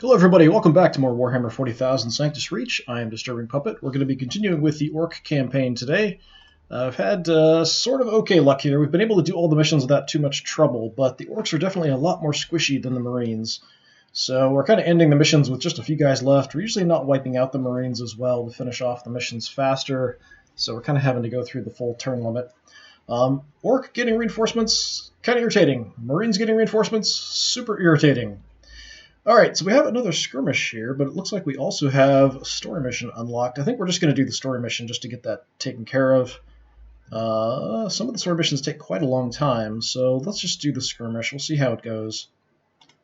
Hello everybody, welcome back to more Warhammer 40,000 Sanctus Reach. I am DisturbingPuppet. We're going to be continuing with the Orc campaign today. I've had sort of okay luck here. We've been able to do all the missions without too much trouble, but the Orcs are definitely a lot more squishy than the Marines. So we're kind of ending the missions with just a few guys left. We're usually not wiping out the Marines as well to finish off the missions faster, so we're kind of having to go through the full turn limit. Orc getting reinforcements, kind of irritating. Marines getting reinforcements, super irritating. Alright, so we have another skirmish here, but it looks like we also have a story mission unlocked. I think we're just going to do the story mission just to get that taken care of. Some of the story missions take quite a long time, so let's just do the skirmish. We'll see how it goes.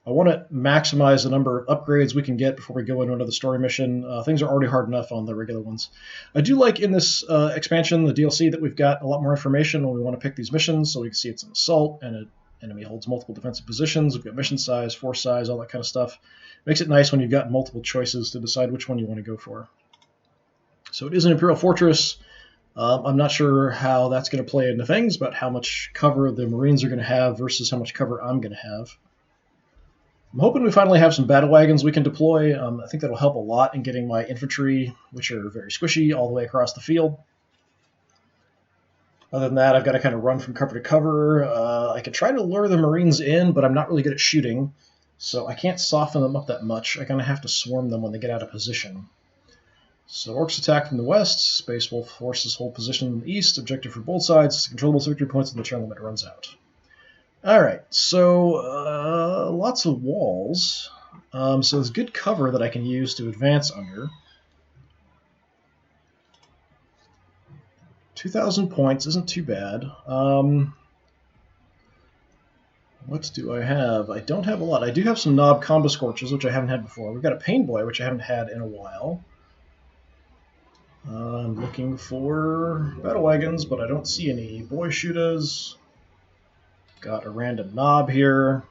I want to maximize the number of upgrades we can get before we go into another story mission. Things are already hard enough on the regular ones. I do like in this expansion, the DLC, that we've got a lot more information when we want to pick these missions, so we can see it's an assault and an enemy holds multiple defensive positions. We've got mission size, force size, all that kind of stuff. Makes it nice when you've got multiple choices to decide which one you want to go for. So it is an Imperial Fortress. I'm not sure how that's going to play into things, but how much cover the Marines are going to have versus how much cover I'm going to have. I'm hoping we finally have some battle wagons we can deploy. I think that'll help a lot in getting my infantry, which are very squishy, all the way across the field. Other than that, I've got to kind of run from cover to cover. I could try to lure the Marines in, but I'm not really good at shooting, so I can't soften them up that much. I kind of have to swarm them when they get out of position. So Orcs attack from the west. Space Wolf forces hold position in the east. Objective for both sides. Controllable victory points and the turn limit runs out. Alright, so lots of walls. So there's good cover that I can use to advance under. 2,000 points isn't too bad. What do I have? I don't have a lot. I do have some Knob Combo Scorches, which I haven't had before. We've got a Pain Boy, which I haven't had in a while. I'm looking for battle wagons, but I don't see any. Boy Shooters. Got a random Knob here.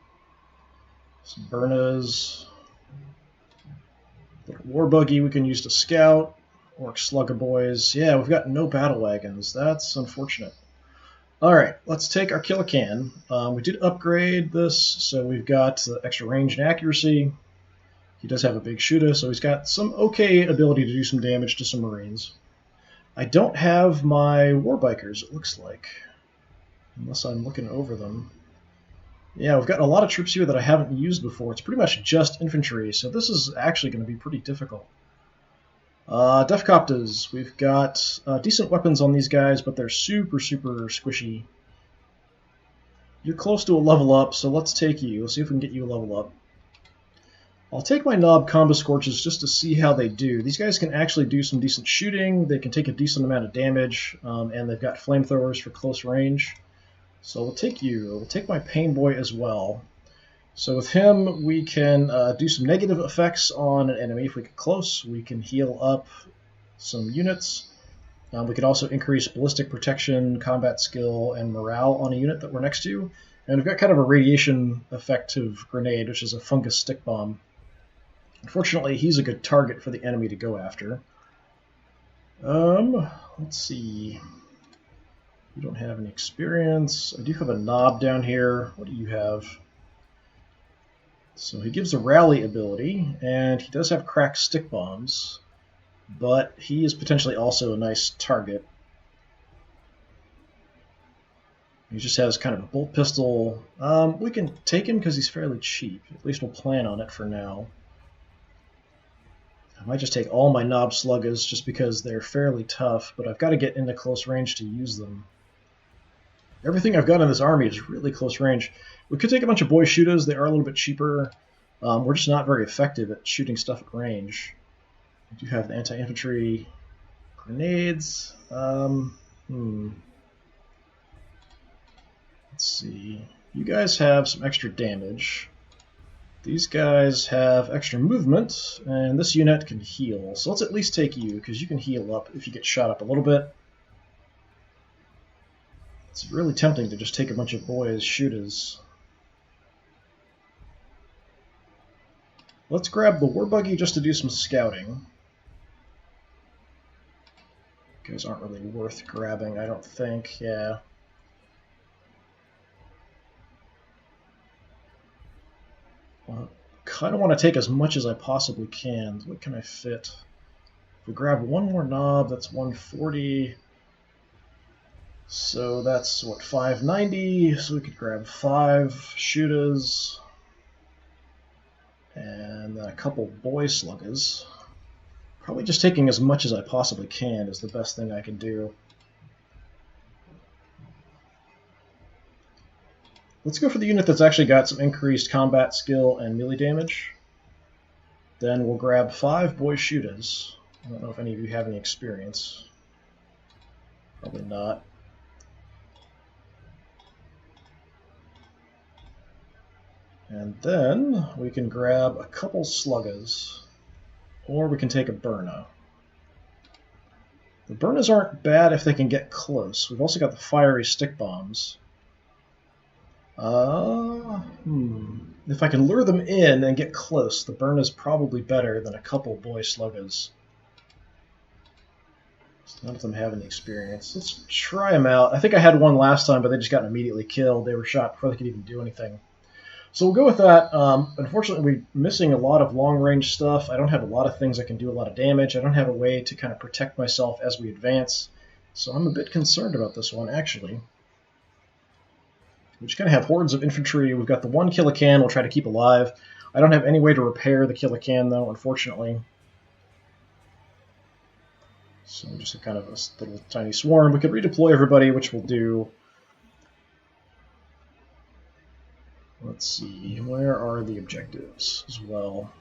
Some Burnas. Little War Buggy we can use to scout. Orc Slugger Boys. Yeah, we've got no battle wagons. That's unfortunate. Alright, let's take our Killer Can. We did upgrade this, so we've got extra range and accuracy. He does have a big shooter, so he's got some okay ability to do some damage to some Marines. I don't have my Warbikers, it looks like. Unless I'm looking over them. Yeah, we've got a lot of troops here that I haven't used before. It's pretty much just infantry, so this is actually going to be pretty difficult. Defcopters, we've got decent weapons on these guys, but they're super squishy. You're close to a level up, so let's take you. Let's see if we can get you a level up. I'll take my Knob Combo Scorches just to see how they do. These guys can actually do some decent shooting, they can take a decent amount of damage, and they've got flamethrowers for close range. So we'll take you. We'll take my Pain Boy as well. So with him, we can do some negative effects on an enemy if we get close. We can heal up some units. We can also increase ballistic protection, combat skill, and morale on a unit that we're next to. And we've got kind of a radiation effective grenade, which is a fungus stick bomb. Unfortunately, he's a good target for the enemy to go after. Let's see. We don't have any experience. I do have a Knob down here. What do you have? So he gives a rally ability, and he does have cracked stick bombs, but he is potentially also a nice target. He just has kind of a bolt pistol. We can take him because he's fairly cheap. At least we'll plan on it for now. I might just take all my Knob Sluggers just because they're fairly tough, but I've got to get into close range to use them. Everything I've got in this army is really close range. We could take a bunch of Boy Shooters. They are a little bit cheaper. We're just not very effective at shooting stuff at range. We do have the anti-infantry grenades. Let's see. You guys have some extra damage. These guys have extra movement, and this unit can heal. So let's at least take you, because you can heal up if you get shot up a little bit. It's really tempting to just take a bunch of boys shooters. Let's grab the War Buggy just to do some scouting. You guys aren't really worth grabbing, I don't think. Yeah. kind of want to take as much as I possibly can. What can I fit? If we grab one more knob, that's 140. So that's, what, 590? So we could grab 5 shooters and then a couple boy sluggers. Probably just taking as much as I possibly can is the best thing I can do. Let's go for the unit that's actually got some increased combat skill and melee damage. Then we'll grab 5 boy shooters. I don't know if any of you have any experience. Probably not. And then we can grab a couple sluggers, or we can take a Burna. The Burnas aren't bad if they can get close. We've also got the fiery stick bombs. If I can lure them in and get close, the Burna's probably better than a couple boy sluggers. None of them have any experience. Let's try them out. I think I had one last time, but they just got immediately killed. They were shot before they could even do anything. So we'll go with that. Unfortunately, we're missing a lot of long-range stuff. I don't have a lot of things that can do a lot of damage. I don't have a way to kind of protect myself as we advance. So I'm a bit concerned about this one, actually. We just kind of have hordes of infantry. We've got the one Killacan we'll try to keep alive. I don't have any way to repair the Killacan, though, unfortunately. So just a kind of a little tiny swarm. We could redeploy everybody, which we'll do. Let's see, where are the objectives as well?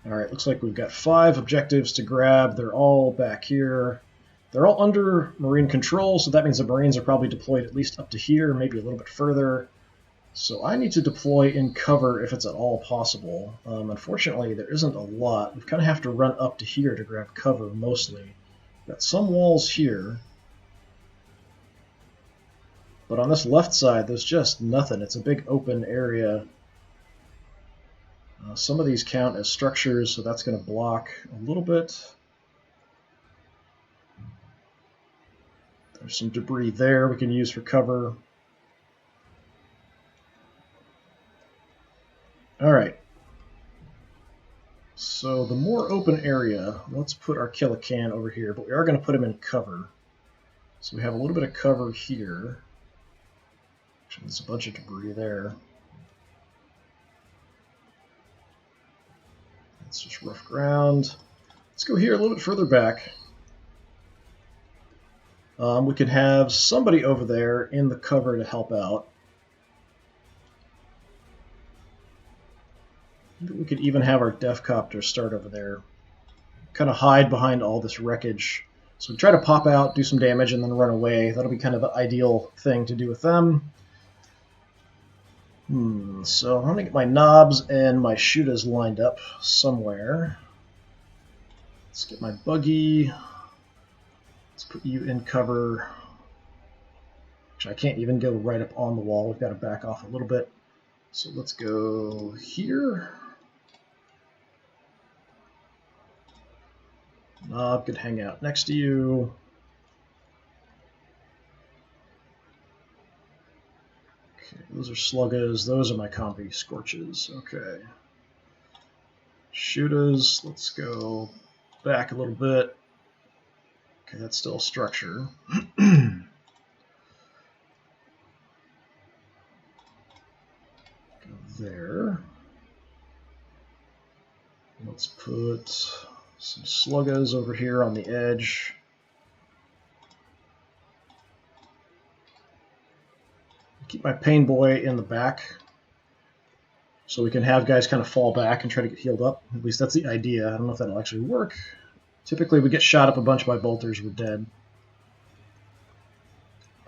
Alright, looks like we've got 5 objectives to grab. They're all back here. They're all under Marine control, so that means the Marines are probably deployed at least up to here, maybe a little bit further. So I need to deploy in cover if it's at all possible. Unfortunately, there isn't a lot. We kind of have to run up to here to grab cover, mostly. We've got some walls here. But on this left side, there's just nothing. It's a big open area. Some of these count as structures, so that's going to block a little bit. There's some debris there we can use for cover. Alright. So the more open area, let's put our Killacan over here, but we are going to put him in cover. So we have a little bit of cover here. Actually, there's a bunch of debris there. It's just rough ground. Let's go here a little bit further back. We could have somebody over there in the cover to help out. We could even have our Def Copter start over there. Kind of hide behind all this wreckage. So we try to pop out, do some damage, and then run away. That'll be kind of the ideal thing to do with them. So I'm going to get my knobs and my shooters lined up somewhere. Let's get my buggy. Let's put you in cover. Actually, I can't even go right up on the wall. We've got to back off a little bit. So let's go here. Knob could hang out next to you. Okay, those are sluggers. Those are my compy scorches. Okay. Shooters. Let's go back a little bit. Okay, that's still a structure. Go there. Let's put some sluggers over here on the edge. Keep my pain boy in the back so we can have guys kind of fall back and try to get healed up. At least that's the idea. I don't know if that'll actually work. Typically we get shot up a bunch by bolters, we're dead.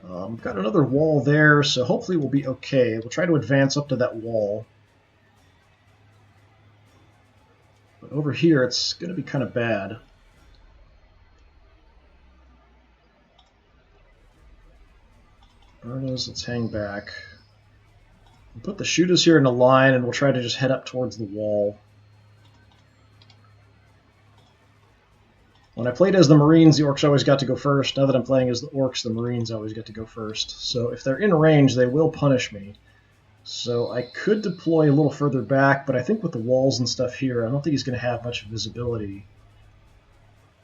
We've got another wall there, so hopefully we'll be okay. We'll try to advance up to that wall. But over here it's going to be kind of bad. Burnas, let's hang back. We'll put the shooters here in a line and we'll try to just head up towards the wall. When I played as the Marines, the Orks always got to go first. Now that I'm playing as the Orks, the Marines always get to go first. So if they're in range, they will punish me. So I could deploy a little further back, but I think with the walls and stuff here, I don't think he's going to have much visibility.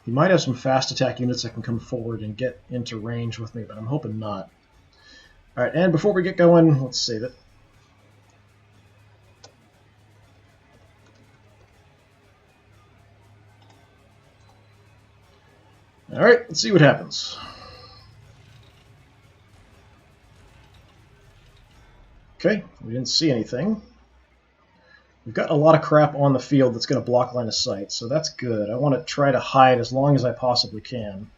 He might have some fast attack units that can come forward and get into range with me, but I'm hoping not. Alright, and before we get going, let's save it. Alright, let's see what happens. Okay, we didn't see anything. We've got a lot of crap on the field that's going to block line of sight, so that's good. I want to try to hide as long as I possibly can.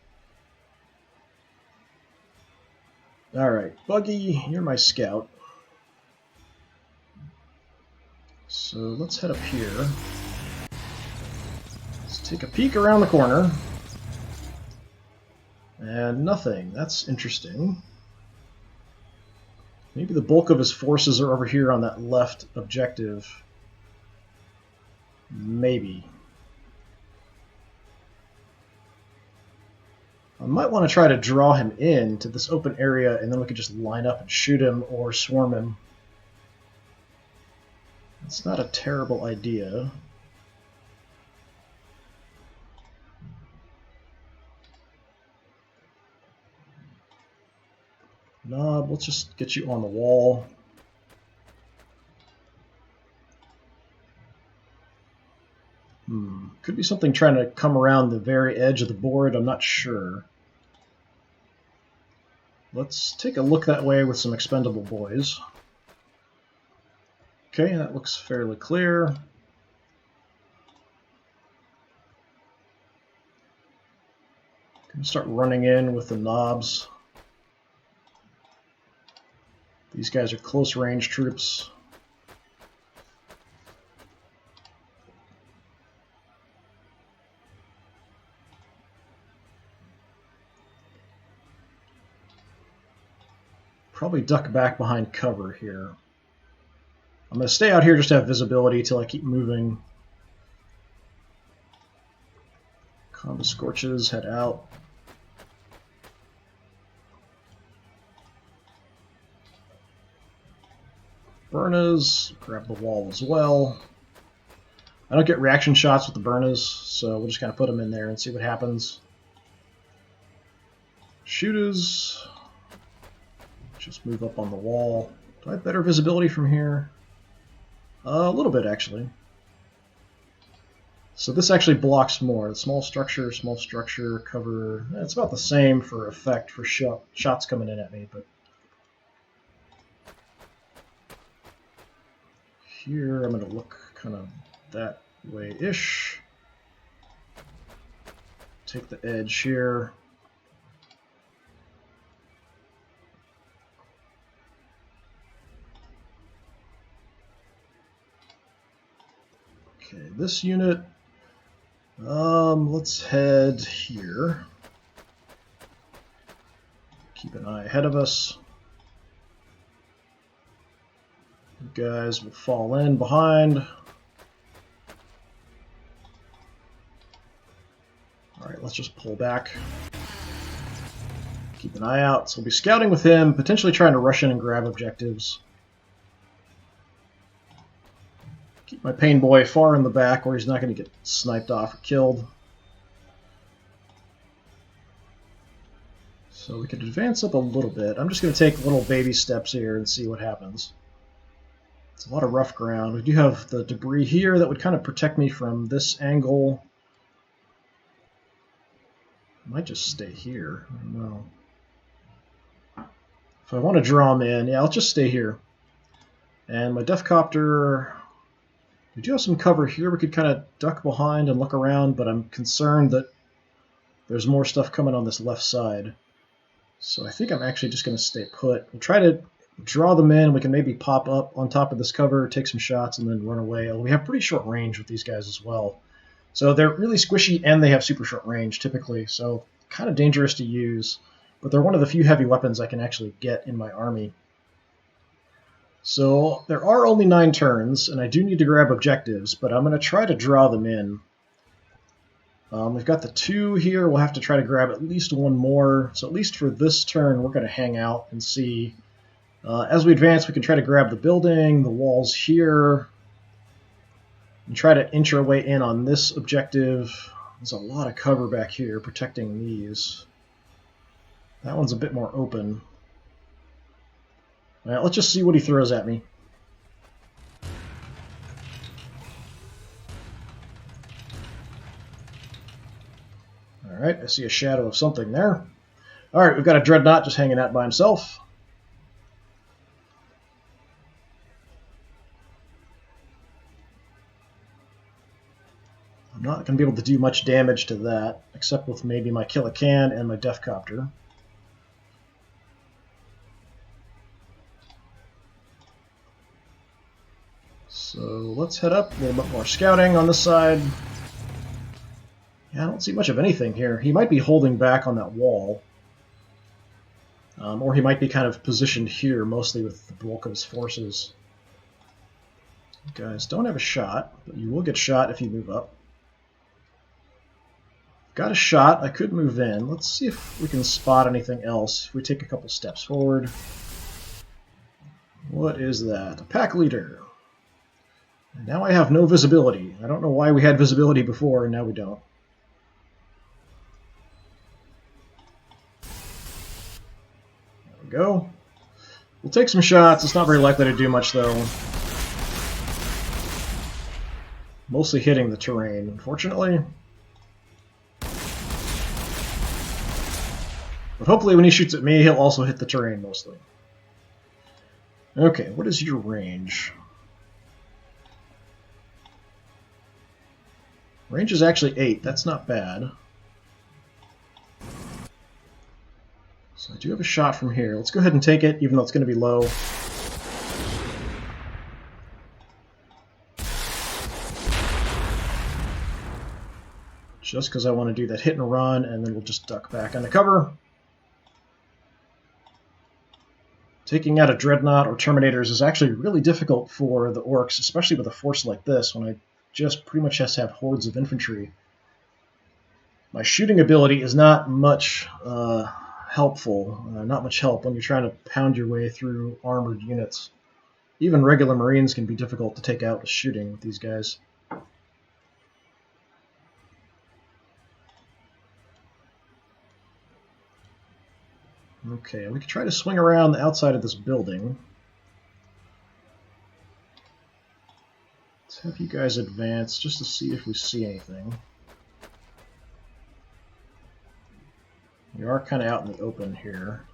Alright, Buggy, you're my scout. So let's head up here. Let's take a peek around the corner. And nothing. That's interesting. Maybe the bulk of his forces are over here on that left objective. Maybe. I might want to try to draw him in to this open area, and then we could just line up and shoot him or swarm him. It's not a terrible idea. Knob, let's just get you on the wall. Could be something trying to come around the very edge of the board, I'm not sure. Let's take a look that way with some expendable boys. Okay, that looks fairly clear. Can start running in with the knobs. These guys are close range troops. Probably duck back behind cover here. I'm going to stay out here just to have visibility till I keep moving. Combo Scorches, head out. Burnas, grab the wall as well. I don't get reaction shots with the Burnas, so we'll just kind of put them in there and see what happens. Shooters. Just move up on the wall. Do I have better visibility from here? A little bit, actually. So this actually blocks more. Small structure, cover. It's about the same for effect for shots coming in at me, but here I'm going to look kind of that way-ish. Take the edge here. Okay, this unit, let's head here. Keep an eye ahead of us. You guys will fall in behind. Alright, let's just pull back. Keep an eye out. So we'll be scouting with him, potentially trying to rush in and grab objectives. Keep my pain boy far in the back where he's not going to get sniped off or killed. So we could advance up a little bit. I'm just going to take little baby steps here and see what happens. It's a lot of rough ground. We do have the debris here that would kind of protect me from this angle. I might just stay here. I don't know. If I want to draw him in, yeah, I'll just stay here. And my Death Copter... We do have some cover here. We could kind of duck behind and look around, but I'm concerned that there's more stuff coming on this left side. So I think I'm actually just going to stay put. We'll try to draw them in. We can maybe pop up on top of this cover, take some shots, and then run away. We have pretty short range with these guys as well. So they're really squishy, and they have super short range, typically. So kind of dangerous to use. But they're one of the few heavy weapons I can actually get in my army. So there are only 9 turns, and I do need to grab objectives, but I'm going to try to draw them in. We've got the 2 here. We'll have to try to grab at least one more. So at least for this turn, we're going to hang out and see As we advance, we can try to grab the building, the walls here, and try to inch our way in on this objective. There's a lot of cover back here protecting these. That one's a bit more open. All right, let's just see what he throws at me. All right, I see a shadow of something there. All right, we've got a Dreadnought just hanging out by himself. I'm not going to be able to do much damage to that, except with maybe my Kill-A-Can and my Deathcopter. So let's head up, a little bit more scouting on this side. Yeah, I don't see much of anything here. He might be holding back on that wall. Or he might be kind of positioned here, mostly with the bulk of his forces. You guys don't have a shot, but you will get shot if you move up. Got a shot. I could move in. Let's see if we can spot anything else. If we take a couple steps forward. What is that? A pack leader. And now I have no visibility. I don't know why we had visibility before, and now we don't. There we go. We'll take some shots. It's not very likely to do much, though. Mostly hitting the terrain, unfortunately. But hopefully when he shoots at me, he'll also hit the terrain mostly. Okay, what is your range? Range is actually 8. That's not bad. So I do have a shot from here. Let's go ahead and take it, even though it's going to be low. Just because I want to do that hit and run, and then we'll just duck back under cover. Taking out a Dreadnought or Terminators is actually really difficult for the Orks, especially with a force like this, when I just pretty much has to have hordes of infantry. My shooting ability is not much helpful, not much help when you're trying to pound your way through armored units. Even regular Marines can be difficult to take out with shooting with these guys. Okay, we could try to swing around the outside of this building. Let's have you guys advance just to see if we see anything. We are kind of out in the open here.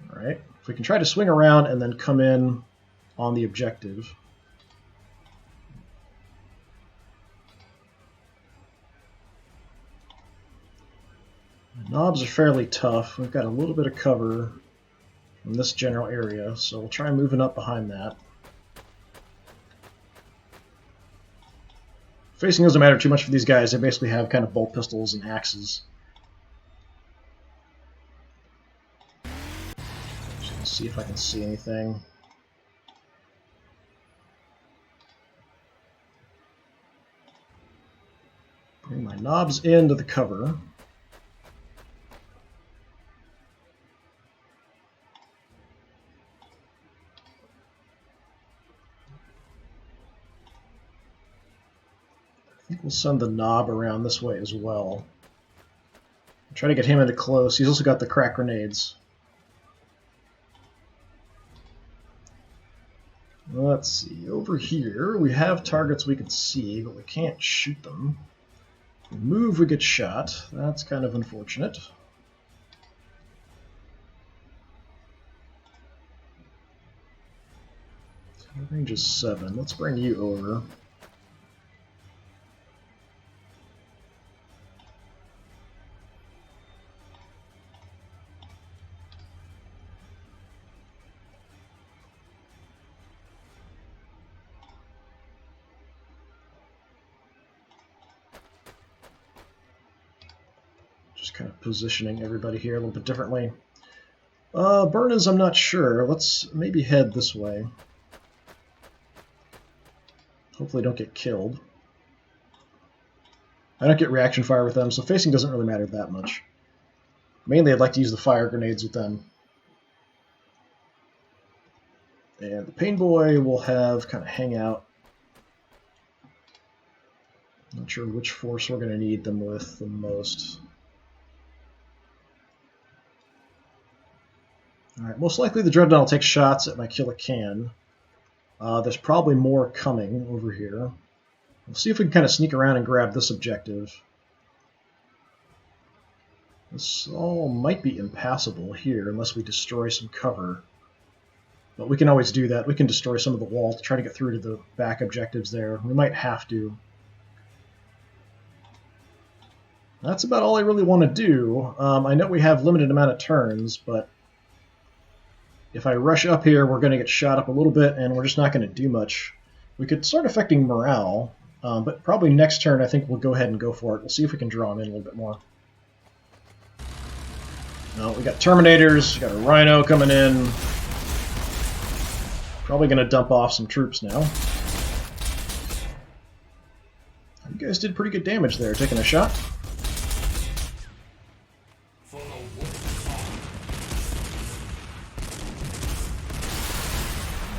Alright, if we can try to swing around and then come in on the objective. The knobs are fairly tough. We've got a little bit of cover from this general area, so we'll try moving up behind that. Facing doesn't matter too much for these guys. They basically have kind of bolt pistols and axes. Just gonna see if I can see anything. Bring my knobs into the cover. I think we'll send the knob around this way as well. Try to get him into close. He's also got the crack grenades. Let's see. Over here, we have targets we can see, but we can't shoot them. If we move, we get shot. That's kind of unfortunate. Range is 7. Let's bring you over. Just kind of positioning everybody here a little bit differently. Burners, I'm not sure. Let's maybe head this way. Hopefully don't get killed. I don't get reaction fire with them, so facing doesn't really matter that much. Mainly I'd like to use the fire grenades with them. And the Pain Boy will have kind of hang out. Not sure which force we're going to need them with the most. Alright, most likely the Dreadnought will take shots at my Kill a Can. There's probably more coming over here. We'll see if we can kind of sneak around and grab this objective. This all might be impassable here unless we destroy some cover. But we can always do that. We can destroy some of the wall to try to get through to the back objectives there. We might have to. That's about all I really want to do. I know we have limited amount of turns, but if I rush up here, we're going to get shot up a little bit, and we're just not going to do much. We could start affecting morale, but probably next turn I think we'll go ahead and go for it. We'll see if we can draw them in a little bit more. No, we got Terminators, we got a Rhino coming in. Probably going to dump off some troops now. You guys did pretty good damage there, taking a shot.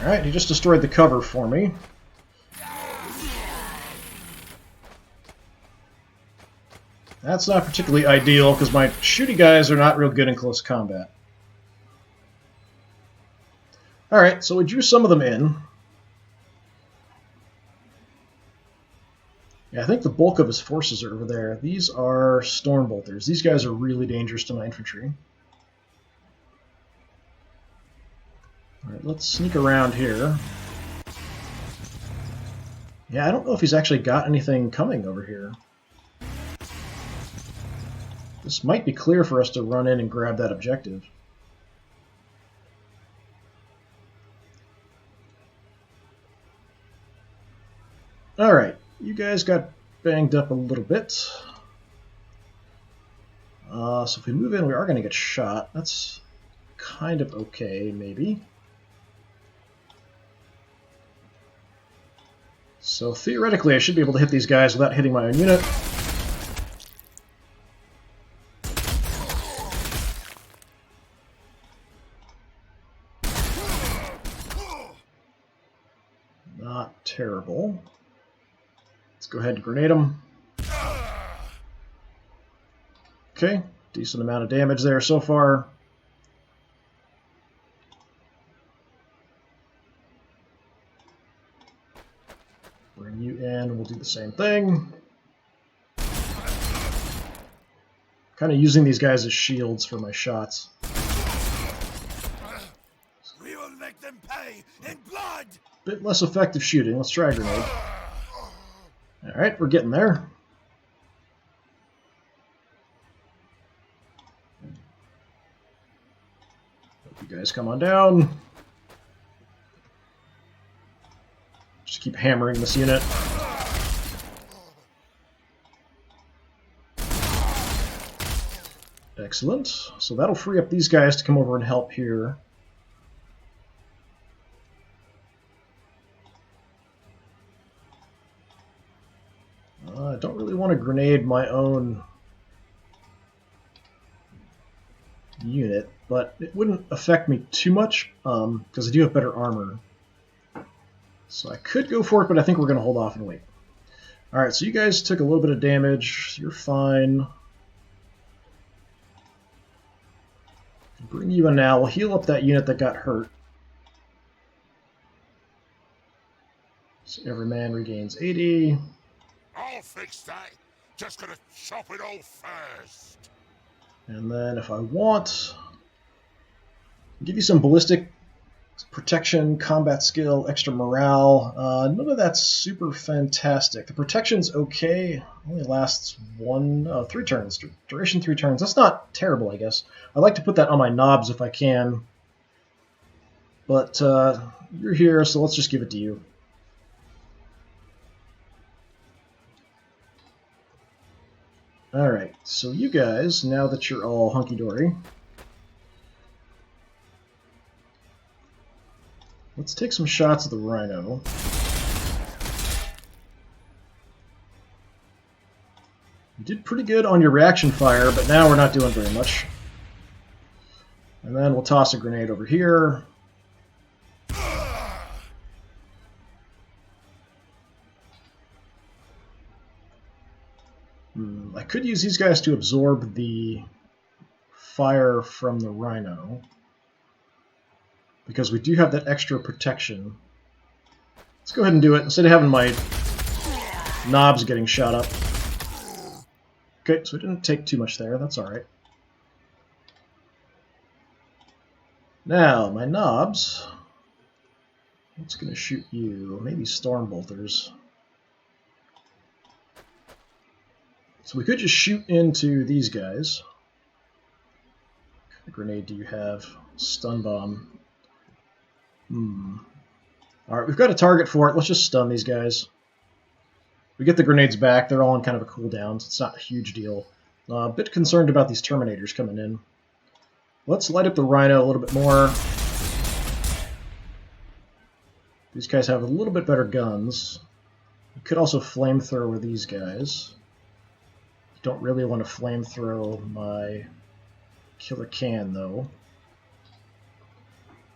Alright, he just destroyed the cover for me. That's not particularly ideal, because my shooty guys are not real good in close combat. Alright, so we drew some of them in. Yeah, I think the bulk of his forces are over there. These are Stormbolters. These guys are really dangerous to my infantry. Alright, let's sneak around here. Yeah, I don't know if he's actually got anything coming over here. This might be clear for us to run in and grab that objective. Alright, you guys got banged up a little bit. So if we move in, we are going to get shot. That's kind of okay, maybe. So theoretically, I should be able to hit these guys without hitting my own unit. Not terrible. Let's go ahead and grenade them. Okay, decent amount of damage there so far. Bring you in, and we'll do the same thing. Kind of using these guys as shields for my shots. We will make them pay in blood. Bit less effective shooting. Let's try a grenade. Alright, we're getting there. Hope you guys come on down. Just keep hammering this unit. Excellent. So that'll free up these guys to come over and help here. I don't really want to grenade my own unit, but it wouldn't affect me too much because I do have better armor. So I could go for it, but I think we're going to hold off and wait. Alright, so you guys took a little bit of damage. You're fine. Bring you in now. We'll heal up that unit that got hurt. So every man regains 80. I'll fix that. Just gonna chop it all first. And then if I want, I'll give you some ballistic protection, combat skill, extra morale. None of that's super fantastic. The protection's okay. Only lasts 3 turns. Duration 3 turns. That's not terrible, I guess. I like to put that on my knobs if I can. But you're here, so let's just give it to you. Alright, so you guys, now that you're all hunky-dory, let's take some shots at the Rhino. You did pretty good on your reaction fire, but now we're not doing very much. And then we'll toss a grenade over here. could use these guys to absorb the fire from the rhino, because we do have that extra protection. Let's go ahead and do it instead of having my knobs getting shot up. Okay, so we didn't take too much there. That's all right. Now, my knobs. What's going to shoot you? Maybe storm bolters. So we could just shoot into these guys. What kind of grenade do you have? Stun bomb. Alright, we've got a target for it. Let's just stun these guys. We get the grenades back. They're all on kind of a cooldown, so it's not a huge deal. A bit concerned about these Terminators coming in. Let's light up the Rhino a little bit more. These guys have a little bit better guns. We could also flamethrower these guys. Don't really want to flamethrow my killer can, though.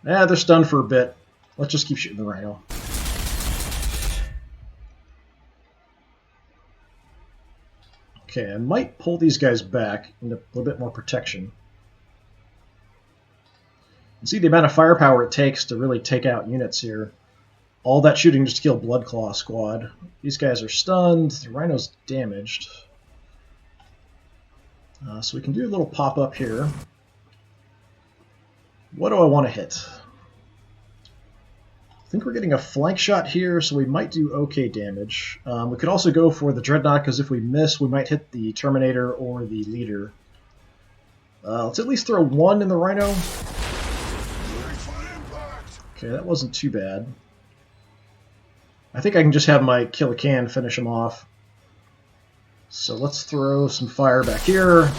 They're stunned for a bit. Let's just keep shooting the Rhino. Okay, I might pull these guys back into a little bit more protection. You see the amount of firepower it takes to really take out units here. All that shooting just to kill Bloodclaw Squad. These guys are stunned. The Rhino's damaged. So we can do a little pop-up here. What do I want to hit? I think we're getting a flank shot here, so we might do okay damage. We could also go for the Dreadnought, because if we miss, we might hit the Terminator or the Leader. Let's at least throw one in the Rhino. Okay, that wasn't too bad. I think I can just have my Kill a Can finish him off. So let's throw some fire back here.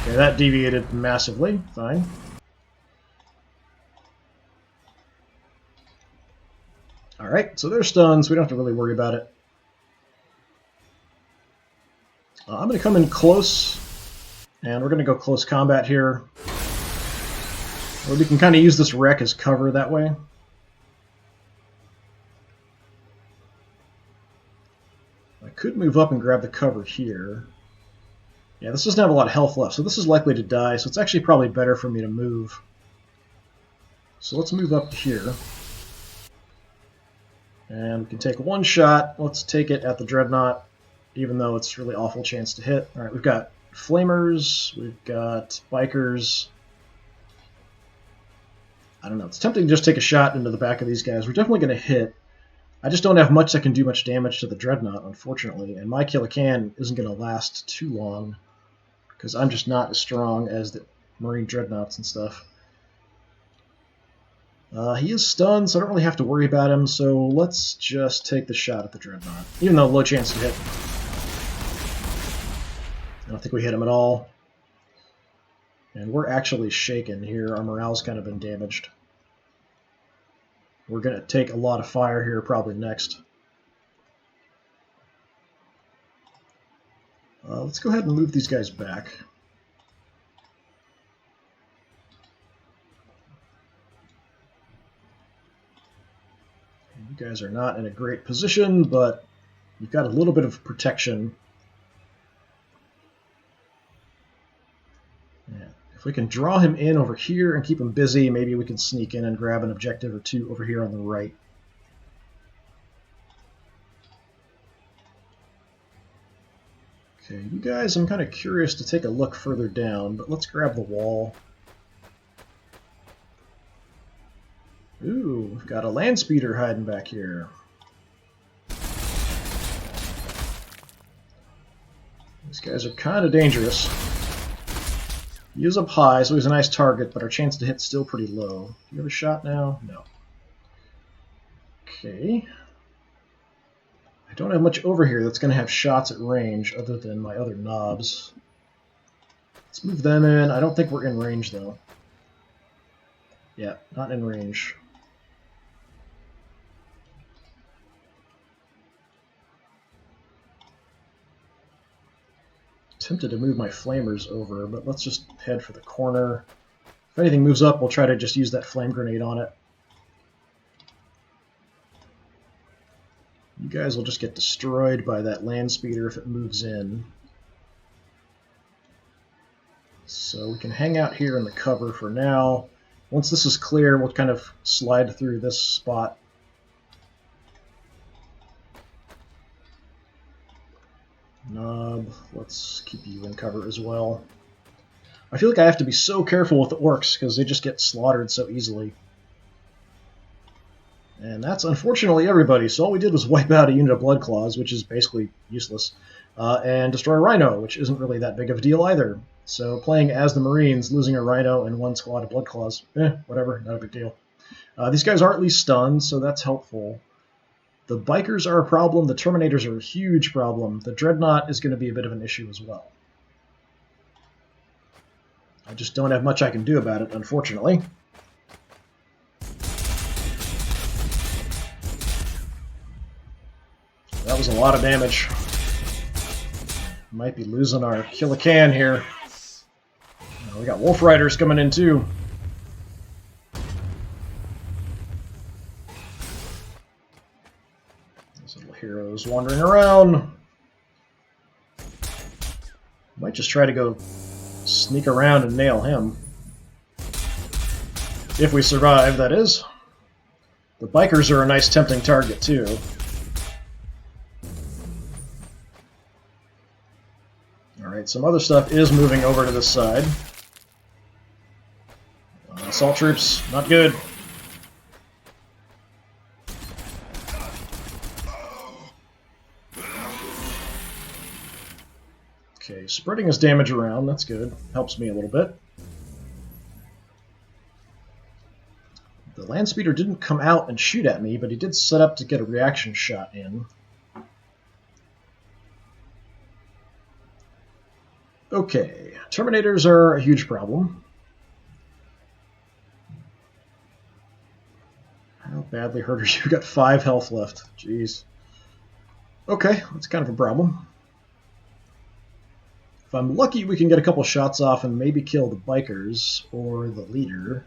Okay, that deviated massively. Fine. Alright, so they're stunned, so we don't have to really worry about it. I'm going to come in close, and we're going to go close combat here. Or we can kind of use this wreck as cover that way. I could move up and grab the cover here. Yeah, this doesn't have a lot of health left, so this is likely to die, so it's actually probably better for me to move. So let's move up here. And we can take one shot. Let's take it at the Dreadnought, even though it's a really awful chance to hit. Alright, we've got Flamers, we've got Bikers. I don't know, it's tempting to just take a shot into the back of these guys. We're definitely going to hit. I just don't have much that can do much damage to the Dreadnought, unfortunately, and my Kill a Can isn't going to last too long, because I'm just not as strong as the Marine Dreadnoughts and stuff. He is stunned, so I don't really have to worry about him, so let's just take the shot at the Dreadnought, even though low chance to hit. I don't think we hit him at all. And we're actually shaken here. Our morale's kind of been damaged. We're going to take a lot of fire here probably next. Let's go ahead and move these guys back. You guys are not in a great position, but you've got a little bit of protection. Yeah. If we can draw him in over here and keep him busy, maybe we can sneak in and grab an objective or two over here on the right. Okay, you guys, I'm kind of curious to take a look further down, but let's grab the wall. Ooh, we've got a land speeder hiding back here. These guys are kind of dangerous. He is up high, so he's a nice target, but our chance to hit's still pretty low. Do you have a shot now? No. Okay. I don't have much over here that's going to have shots at range other than my other knobs. Let's move them in. I don't think we're in range, though. Yeah, not in range. Tempted to move my flamers over, but let's just head for the corner. If anything moves up, we'll try to just use that flame grenade on it. You guys will just get destroyed by that land speeder if it moves in. So we can hang out here in the cover for now. Once this is clear, we'll kind of slide through this spot. Knob, let's keep you in cover as well. I feel like I have to be so careful with the Orks because they just get slaughtered so easily. And that's unfortunately everybody, so all we did was wipe out a unit of Blood Claws, which is basically useless, and destroy a Rhino, which isn't really that big of a deal either. So playing as the Marines, losing a Rhino and one squad of Blood Claws, whatever, not a big deal. These guys are at least stunned, so that's helpful. The Bikers are a problem, the Terminators are a huge problem. The Dreadnought is going to be a bit of an issue as well. I just don't have much I can do about it, unfortunately. That was a lot of damage. Might be losing our kill-a-can here. We got Wolf Riders coming in too. These little heroes wandering around. Might just try to go sneak around and nail him. If we survive, that is. The Bikers are a nice tempting target too. Alright, some other stuff is moving over to this side. Assault troops, not good. Okay, spreading his damage around, that's good. Helps me a little bit. The Landspeeder didn't come out and shoot at me, but he did set up to get a reaction shot in. Okay, Terminators are a huge problem. How badly hurt are you? You got 5 health left. Jeez. Okay, that's kind of a problem. If I'm lucky, we can get a couple shots off and maybe kill the Bikers or the leader.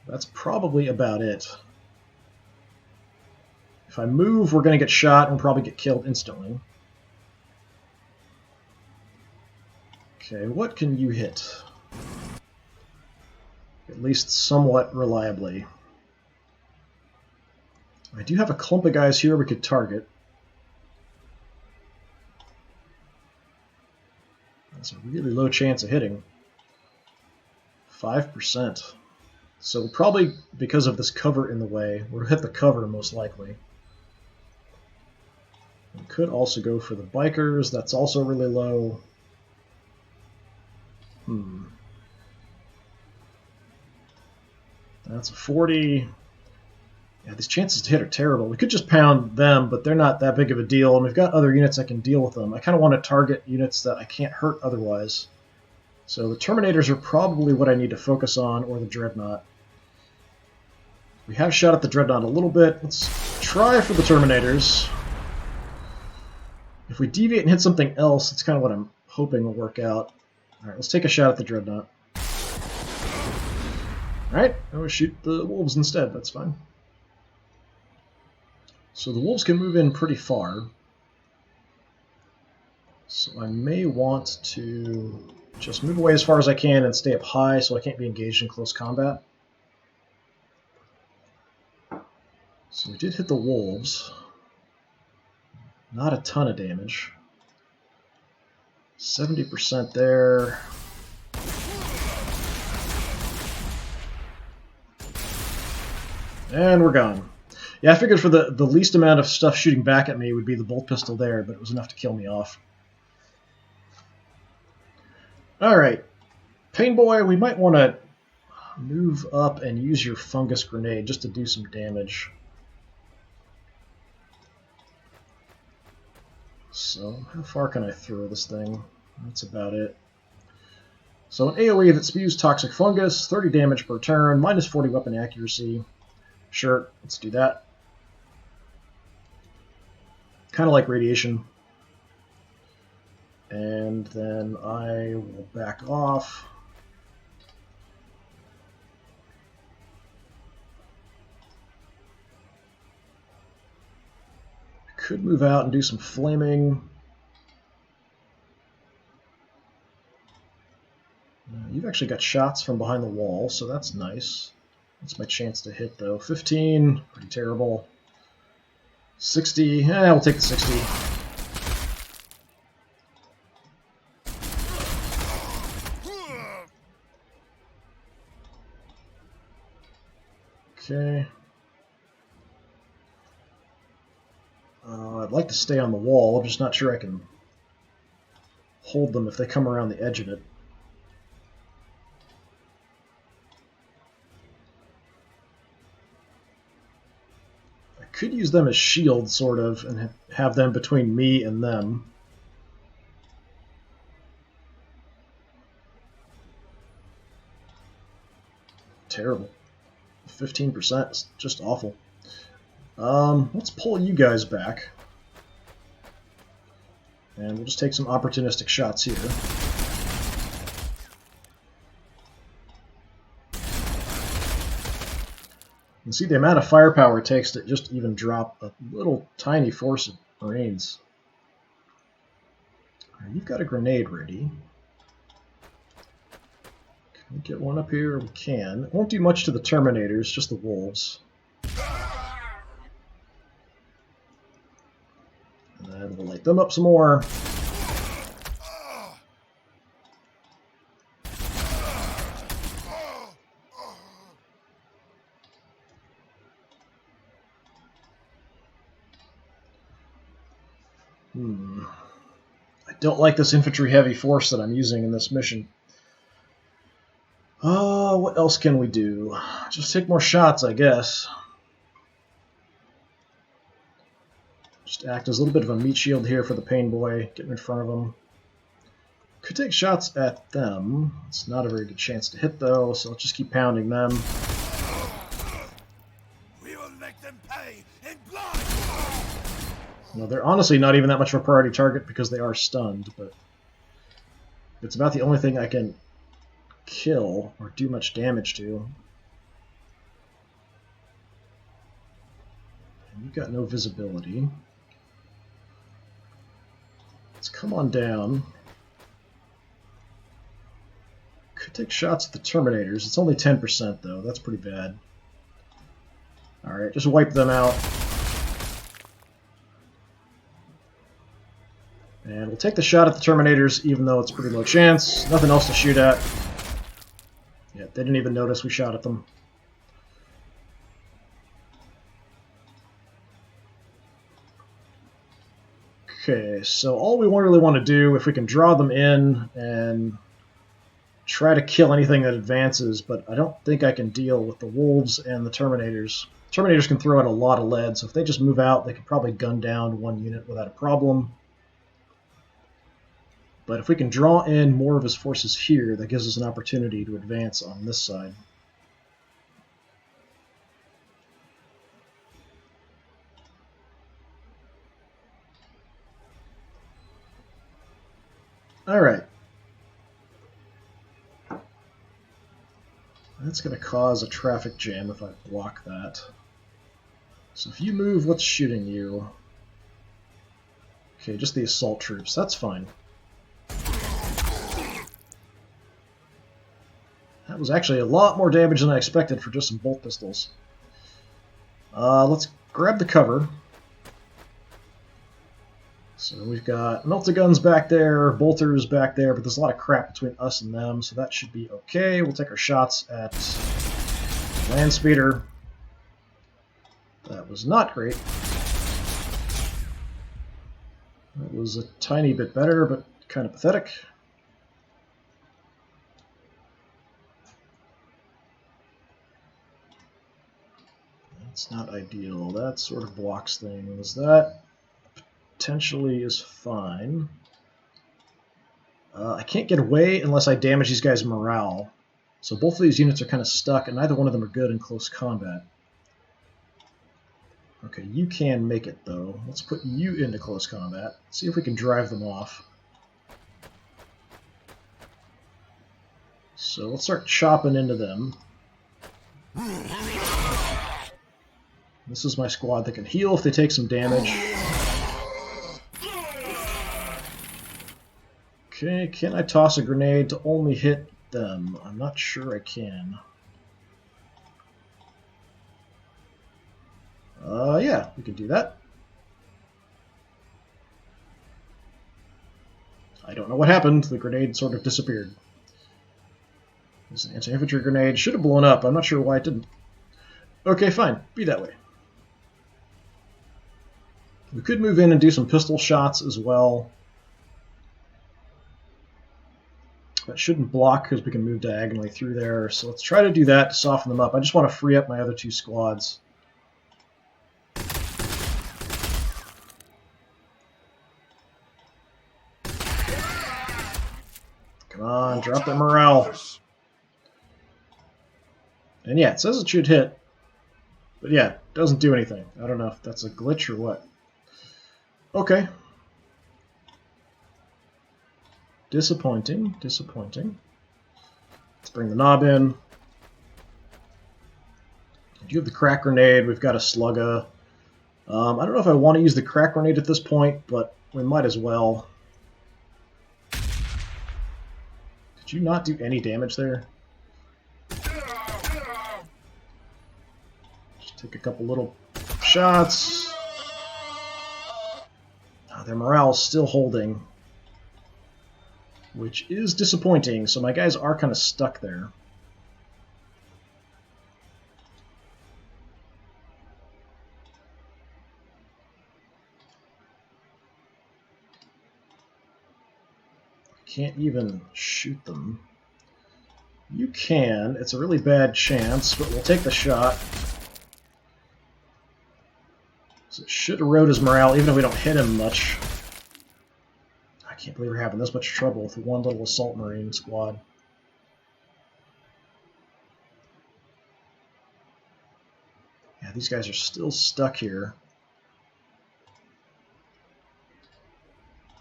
That's probably about it. If I move, we're going to get shot and probably get killed instantly. Okay, what can you hit? At least somewhat reliably. I do have a clump of guys here we could target. That's a really low chance of hitting. 5%. So probably because of this cover in the way, we'll hit the cover most likely. We could also go for the Bikers. That's also really low. That's a 40. Yeah, these chances to hit are terrible. We could just pound them, but they're not that big of a deal, and we've got other units that can deal with them. I kind of want to target units that I can't hurt otherwise. So the Terminators are probably what I need to focus on, or the Dreadnought. We have shot at the Dreadnought a little bit. Let's try for the Terminators. If we deviate and hit something else, it's kind of what I'm hoping will work out. Alright, let's take a shot at the Dreadnought. Alright, I'm going to shoot the Wolves instead. That's fine. So the Wolves can move in pretty far. So I may want to just move away as far as I can and stay up high so I can't be engaged in close combat. So we did hit the Wolves. Not a ton of damage. 70% there. And we're gone. Yeah, I figured for the least amount of stuff shooting back at me would be the bolt pistol there, but it was enough to kill me off. Alright. Painboy, we might want to move up and use your fungus grenade just to do some damage. So, how far can I throw this thing? That's about it. So an AoE that spews toxic fungus, 30 damage per turn, minus 40 weapon accuracy. Sure, let's do that. Kind of like radiation. And then I will back off. I could move out and do some flaming. actually got shots from behind the wall, so that's nice. That's my chance to hit, though. 15, pretty terrible. 60, we'll take the 60. Okay. I'd like to stay on the wall. I'm just not sure I can hold them if they come around the edge of it. I could use them as shields, sort of, and have them between me and them. Terrible. 15% is just awful. Let's pull you guys back. And we'll just take some opportunistic shots here. You can see the amount of firepower it takes to just even drop a little tiny force of Marines. Right, you've got a grenade ready. Can we get one up here? We can. It won't do much to the Terminators, just the wolves. And we'll light them up some more. I don't like this infantry heavy force that I'm using in this mission. What else can we do? Just take more shots, I guess. Just act as a little bit of a meat shield here for the Pain Boy, getting in front of him. Could take shots at them. It's not a very good chance to hit, though, so I'll just keep pounding them. We will make them pay in blood. No, they're honestly not even that much of a priority target because they are stunned, but it's about the only thing I can kill or do much damage to. And you've got no visibility. Let's come on down. Could take shots at the Terminators. It's only 10% though. That's pretty bad. Alright, just wipe them out. And we'll take the shot at the Terminators even though it's pretty low chance. Nothing else to shoot at. Yeah, they didn't even notice we shot at them. Okay, so all we really want to do, if we can draw them in and try to kill anything that advances, but I don't think I can deal with the Wolves and the Terminators. Terminators can throw out a lot of lead, so if they just move out, they can probably gun down one unit without a problem. But if we can draw in more of his forces here, that gives us an opportunity to advance on this side. Alright. That's going to cause a traffic jam if I block that. So if you move, what's shooting you? Okay, just the assault troops. That's fine. That was actually a lot more damage than I expected for just some bolt pistols. Let's grab the cover. So we've got Meltaguns back there, Bolters back there, but there's a lot of crap between us and them, so that should be okay. We'll take our shots at Landspeeder. That was not great. That was a tiny bit better, but kind of pathetic. That's not ideal. That sort of blocks things. That potentially is fine. I can't get away unless I damage these guys' morale. So both of these units are kind of stuck, and neither one of them are good in close combat. Okay, you can make it, though. Let's put you into close combat. See if we can drive them off. So let's start chopping into them. This is my squad that can heal if they take some damage. Okay, can I toss a grenade to only hit them. I'm not sure I can. Yeah, we can do that. I don't know what happened. The grenade sort of disappeared. It's an anti-infantry grenade. Should have blown up. I'm not sure why it didn't. Okay, fine. Be that way. We could move in and do some pistol shots as well. That shouldn't block because we can move diagonally through there. So let's try to do that to soften them up. I just want to free up my other two squads. Come on, drop that morale. And yeah, it says it should hit. But yeah, it doesn't do anything. I don't know if that's a glitch or what. Okay. Disappointing, disappointing. Let's bring the knob in. I do have the crack grenade. We've got a slugga. I don't know if I want to use the crack grenade at this point, but we might as well. Did you not do any damage there? Just take a couple little shots. Their morale is still holding, which is disappointing. So my guys are kind of stuck there. Can't even shoot them. You can. It's a really bad chance, but we'll take the shot. So it should erode his morale, even if we don't hit him much. I can't believe we're having this much trouble with one little assault marine squad. Yeah, these guys are still stuck here.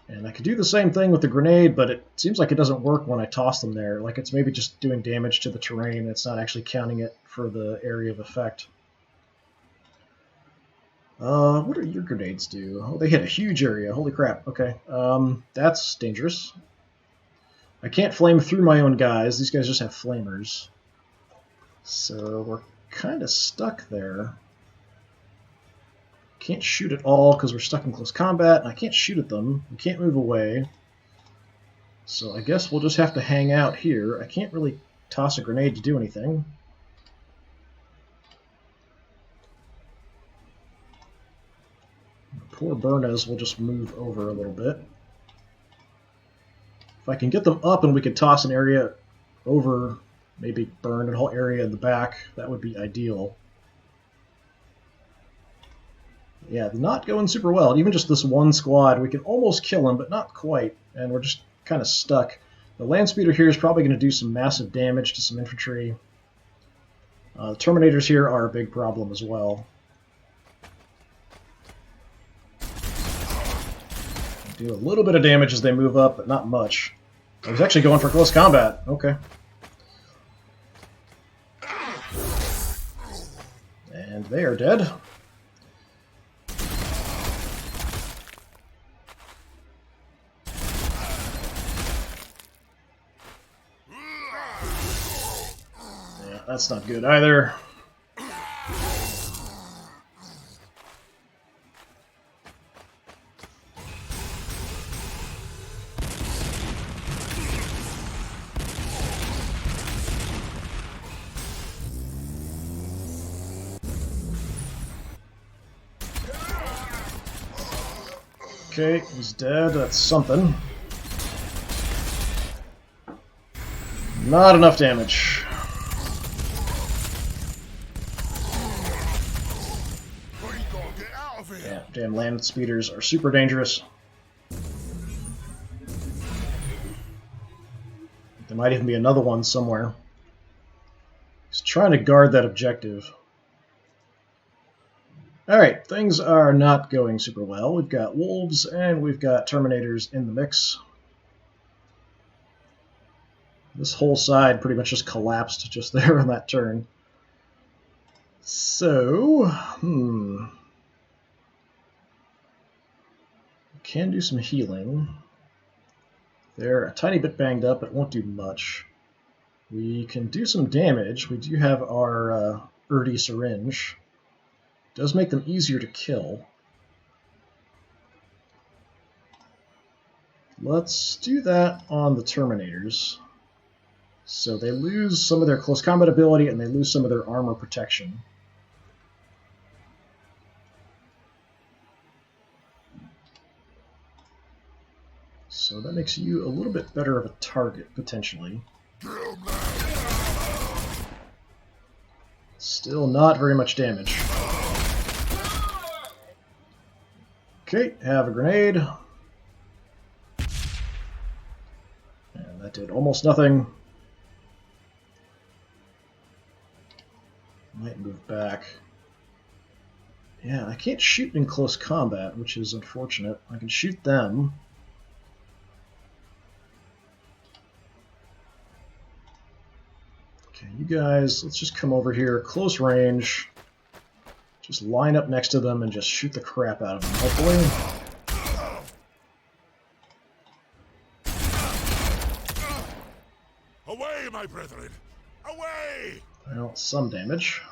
And I could do the same thing with the grenade, but it seems like it doesn't work when I toss them there. Like it's maybe just doing damage to the terrain. It's not actually counting it for the area of effect. What do your grenades do? Oh, they hit a huge area. Holy crap. Okay. That's dangerous. I can't flame through my own guys. These guys just have flamers. So we're kind of stuck there. Can't shoot at all because we're stuck in close combat, and I can't shoot at them. We can't move away. So I guess we'll just have to hang out here. I can't really toss a grenade to do anything. Poor Burnez will just move over a little bit. If I can get them up and we could toss an area over, maybe burn a whole area in the back, that would be ideal. Yeah, not going super well. Even just this one squad, we can almost kill him, but not quite, and we're just kind of stuck. The land speeder here is probably going to do some massive damage to some infantry. The Terminators here are a big problem as well. Do a little bit of damage as they move up, but not much. I was actually going for close combat. Okay. And they are dead. Yeah, that's not good either. Okay, he's dead. That's something. Not enough damage. Yeah, damn land speeders are super dangerous. There might even be another one somewhere. He's trying to guard that objective. Alright, things are not going super well. We've got wolves and we've got terminators in the mix. This whole side pretty much just collapsed just there on that turn. So, can do some healing. They're a tiny bit banged up, but it won't do much. We can do some damage. We do have our Urdy syringe. It does make them easier to kill. Let's do that on the Terminators. So they lose some of their close combat ability and they lose some of their armor protection. So that makes you a little bit better of a target, potentially. Still not very much damage. Okay, have a grenade. And that did almost nothing. Might move back. Yeah, I can't shoot in close combat, which is unfortunate. I can shoot them. Okay, you guys, let's just come over here, close range. Just line up next to them and just shoot the crap out of them, hopefully. Away, my brethren! Away! Well, some damage.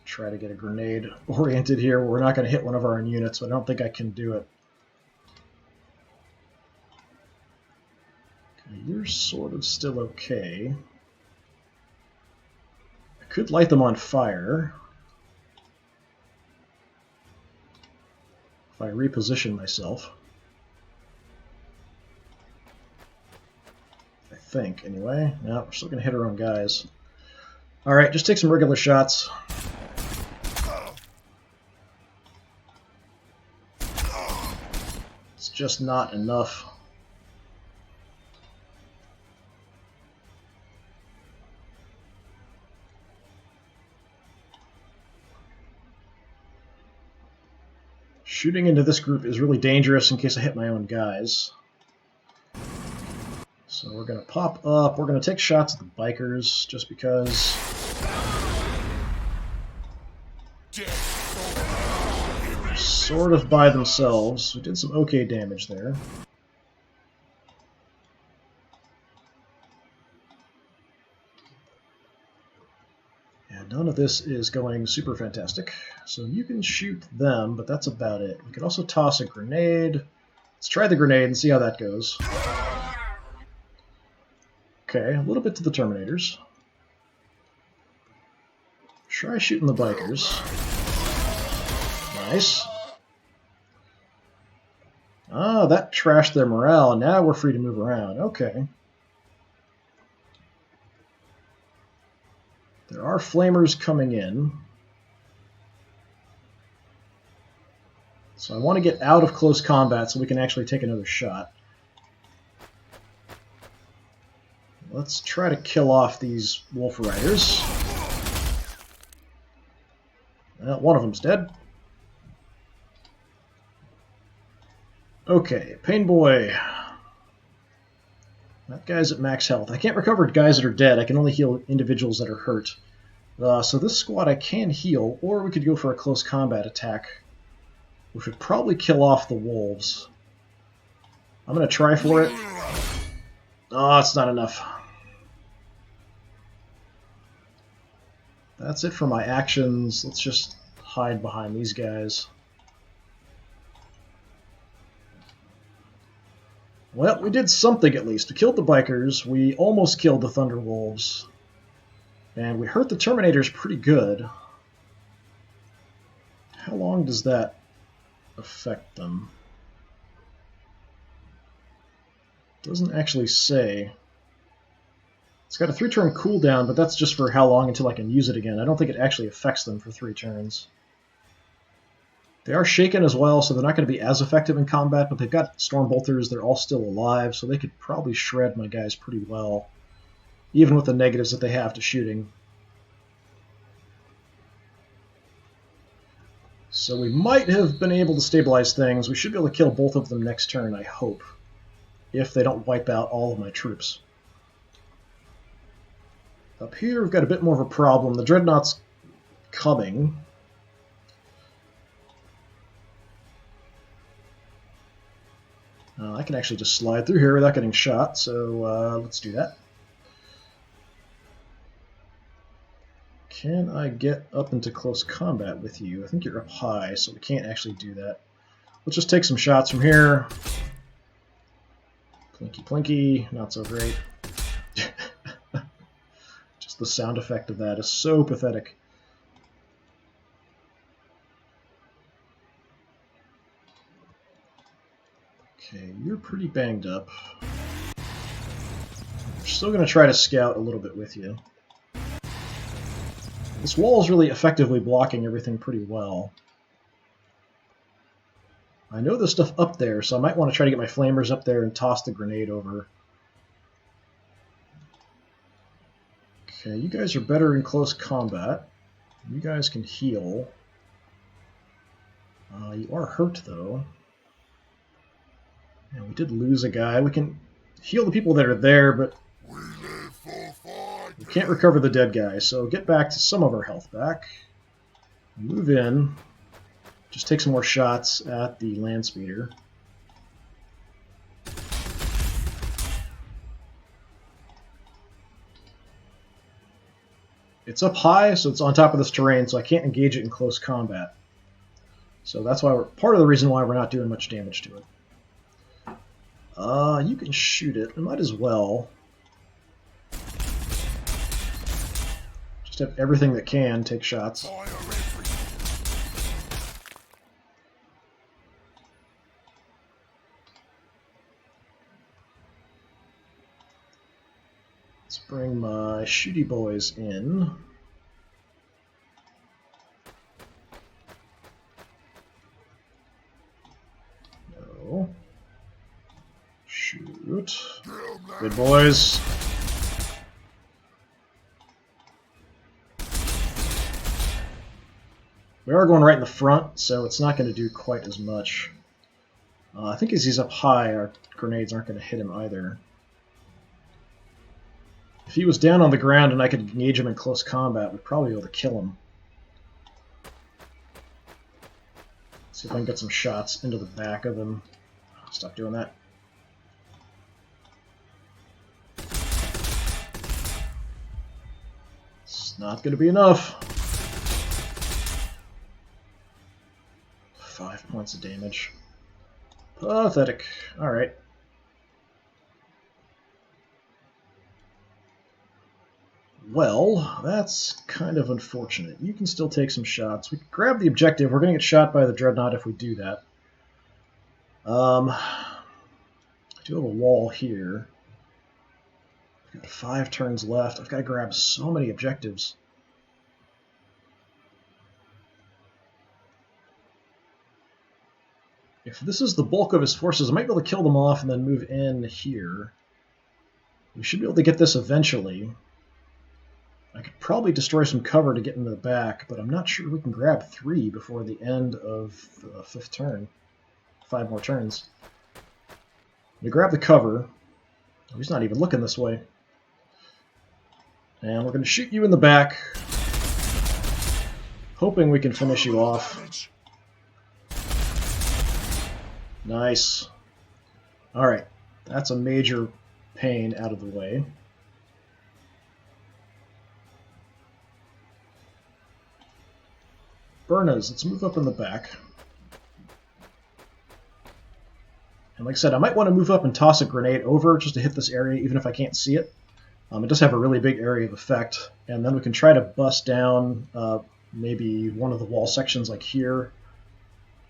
Try to get a grenade oriented here. We're not going to hit one of our own units, but I don't think I can do it. Okay, you're sort of still okay. I could light them on fire. If I reposition myself. I think, anyway. No, we're still going to hit our own guys. Alright, just take some regular shots. It's just not enough. Shooting into this group is really dangerous in case I hit my own guys. So we're going to pop up. We're going to take shots at the bikers just because. They're sort of by themselves. We did some okay damage there. And none of this is going super fantastic. So you can shoot them, but that's about it. We could also toss a grenade. Let's try the grenade and see how that goes. Okay, a little bit to the Terminators. Try shooting the bikers. Nice. Ah, that trashed their morale. Now we're free to move around. Okay. There are flamers coming in. So I want to get out of close combat so we can actually take another shot. Let's try to kill off these Wolf Riders. Well, one of them's dead. Okay, Pain Boy. That guy's at max health. I can't recover guys that are dead. I can only heal individuals that are hurt. So this squad I can heal, or we could go for a close combat attack, which would probably kill off the wolves. I'm going to try for it. Oh, it's not enough. That's it for my actions. Let's just hide behind these guys. Well, we did something at least. We killed the bikers. We almost killed the Thunderwolves. And we hurt the Terminators pretty good. How long does that affect them? Doesn't actually say. It's got a 3-turn cooldown, but that's just for how long until I can use it again. I don't think it actually affects them for 3 turns. They are shaken as well, so they're not going to be as effective in combat, but they've got Stormbolters. They're all still alive, so they could probably shred my guys pretty well, even with the negatives that they have to shooting. So we might have been able to stabilize things. We should be able to kill both of them next turn, I hope, if they don't wipe out all of my troops. Up here, we've got a bit more of a problem. The Dreadnought's coming. I I can actually just slide through here without getting shot, so let's do that. Can I get up into close combat with you? I think you're up high, so we can't actually do that. Let's just take some shots from here. Plinky plinky, not so great. Just the sound effect of that is so pathetic. Okay, you're pretty banged up. We're still going to try to scout a little bit with you. This wall is really effectively blocking everything pretty well. I know there's stuff up there, so I might want to try to get my flamers up there and toss the grenade over. Okay, you guys are better in close combat. You guys can heal. You are hurt, though. Yeah, we did lose a guy. We can heal the people that are there, but we can't recover the dead guy, so get back to some of our health back. Move in. Just take some more shots at the land speeder. It's up high, so it's on top of this terrain, so I can't engage it in close combat. So that's why part of the reason why we're not doing much damage to it. You can shoot it. We might as well. Just have everything that can take shots. Let's bring my shooty boys in. No. Shoot. Good boys. We are going right in the front, so it's not going to do quite as much. I think as he's up high, our grenades aren't going to hit him either. If he was down on the ground and I could engage him in close combat, we'd probably be able to kill him. See if I can get some shots into the back of him. Stop doing that. It's not going to be enough. 5 points of damage. Pathetic. Alright. Well, that's kind of unfortunate. You can still take some shots. We can grab the objective. We're going to get shot by the Dreadnought if we do that. I do have a wall here. I've got 5 turns left. I've got to grab so many objectives. If this is the bulk of his forces, I might be able to kill them off and then move in here. We should be able to get this eventually. I could probably destroy some cover to get into the back, but I'm not sure we can grab 3 before the end of the 5th turn. 5 more turns. We grab the cover. Oh, he's not even looking this way. And we're going to shoot you in the back, hoping we can finish you off. Nice. Alright, that's a major pain out of the way. Burnas, let's move up in the back. And like I said, I might want to move up and toss a grenade over just to hit this area, even if I can't see it. It does have a really big area of effect. And then we can try to bust down maybe one of the wall sections like here.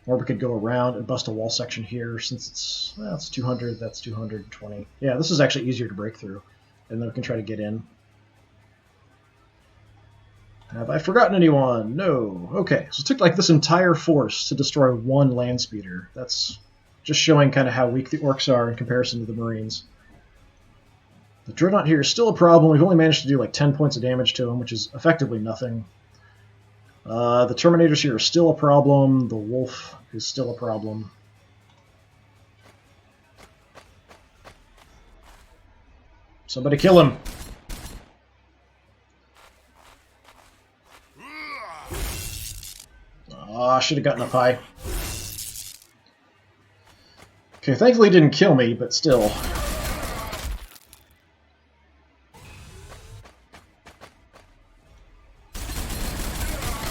Or we could go around and bust a wall section here, since it's, well, it's 200, that's 220. Yeah, this is actually easier to break through. And then we can try to get in. Have I forgotten anyone? No. Okay, so it took like this entire force to destroy one land speeder. That's just showing kind of how weak the Orks are in comparison to the Marines. The Dreadnought here is still a problem. We've only managed to do like 10 points of damage to him, which is effectively nothing. The Terminators here are still a problem. The Wolf is still a problem. Somebody kill him. I should have gotten up high. Okay, thankfully it didn't kill me, but still.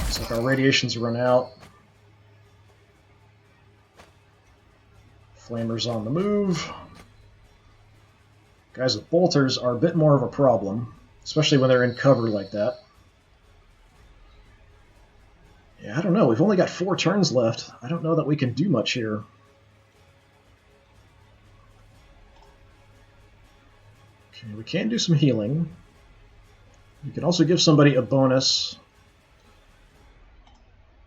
Looks like our radiations run out. Flamers on the move. Guys with bolters are a bit more of a problem, especially when they're in cover like that. Yeah, I don't know. We've only got 4 turns left. I don't know that we can do much here. Okay, we can do some healing. We can also give somebody a bonus.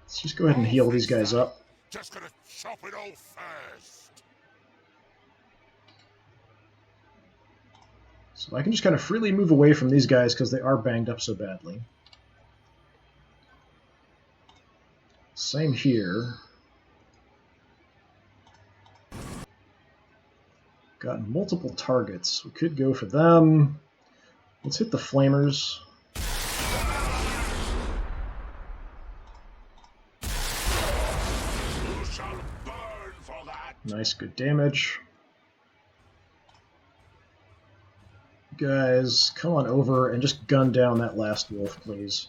Let's just go ahead and heal these guys up. Just gonna chop it all first. So I can just kind of freely move away from these guys because they are banged up so badly. Same here. Got multiple targets. We could go for them. Let's hit the flamers. You shall burn for that. Nice, good damage. Guys, come on over and just gun down that last wolf, please.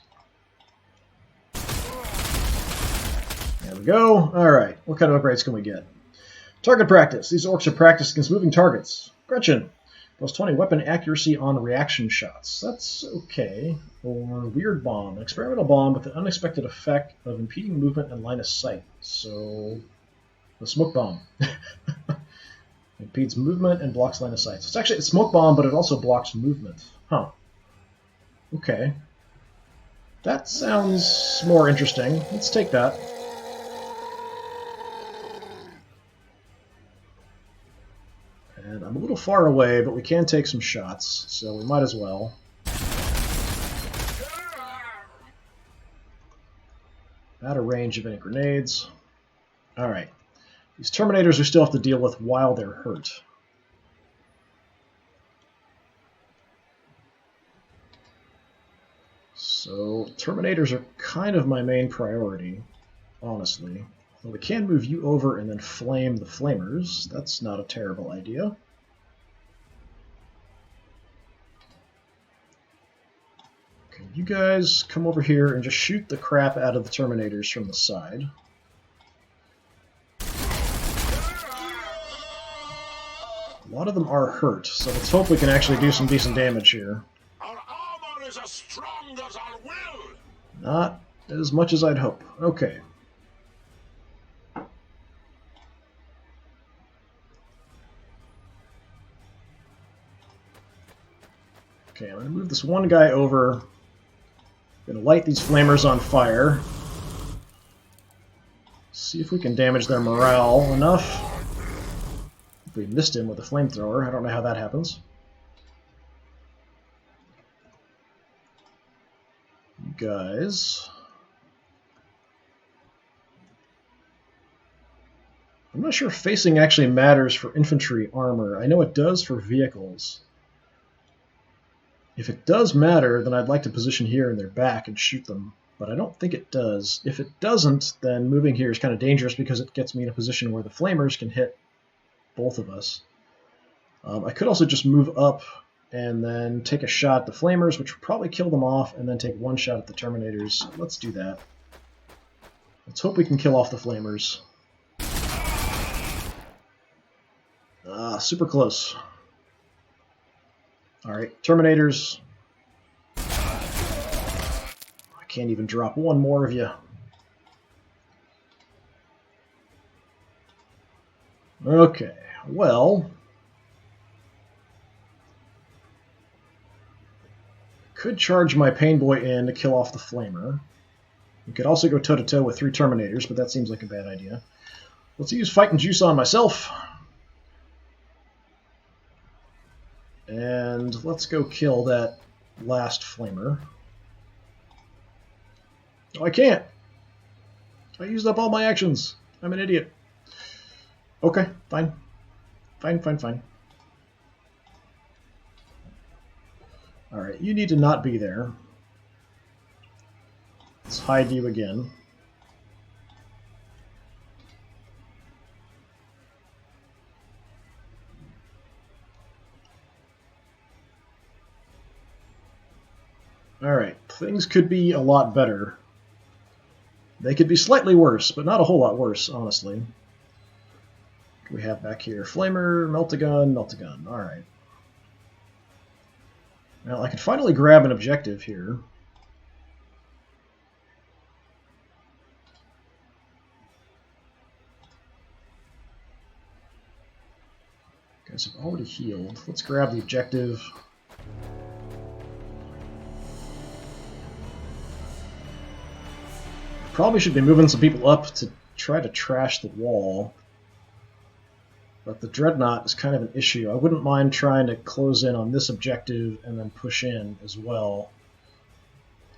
There we go. Alright, what kind of upgrades can we get? Target practice. These orcs are practiced against moving targets. Gretchen. Plus 20 weapon accuracy on reaction shots. That's okay. Or Weird Bomb. An experimental bomb with the unexpected effect of impeding movement and line of sight. So, the smoke bomb. Impedes movement and blocks line of sight. So it's actually a smoke bomb, but it also blocks movement. Huh. Okay. That sounds more interesting. Let's take that. And I'm a little far away, but we can take some shots, so we might as well. Out of range of any grenades. Alright. These Terminators we still have to deal with while they're hurt. So, Terminators are kind of my main priority, honestly. Well, we can move you over and then flame the flamers. That's not a terrible idea. Okay, you guys come over here and just shoot the crap out of the Terminators from the side. A lot of them are hurt, so let's hope we can actually do some decent damage here. Our armor is as strong as our will. Not as much as I'd hope. Okay. Okay, I'm going to move this one guy over. I'm going to light these flamers on fire. See if we can damage their morale enough. We missed him with a flamethrower. I don't know how that happens. You guys. I'm not sure if facing actually matters for infantry armor. I know it does for vehicles. If it does matter, then I'd like to position here in their back and shoot them. But I don't think it does. If it doesn't, then moving here is kind of dangerous because it gets me in a position where the flamers can hit both of us. I could also just move up and then take a shot at the flamers, which would probably kill them off, and then take one shot at the Terminators. Let's do that. Let's hope we can kill off the flamers. Super close. Alright, Terminators. I can't even drop one more of you. Okay, well, could charge my Pain Boy in to kill off the Flamer. We could also go toe-to-toe with 3 Terminators, but that seems like a bad idea. Let's use Fighting Juice on myself. And let's go kill that last Flamer. Oh, I can't! I used up all my actions. I'm an idiot. Okay, fine. Fine. Alright, you need to not be there. Let's hide you again. Alright, things could be a lot better. They could be slightly worse, but not a whole lot worse, honestly. What do we have back here? Flamer, Melt-A-Gun, Melt-A-Gun. Alright. Well, I can finally grab an objective here. Guys have already healed. Let's grab the objective. Probably should be moving some people up to try to trash the wall. But the Dreadnought is kind of an issue. I wouldn't mind trying to close in on this objective and then push in as well.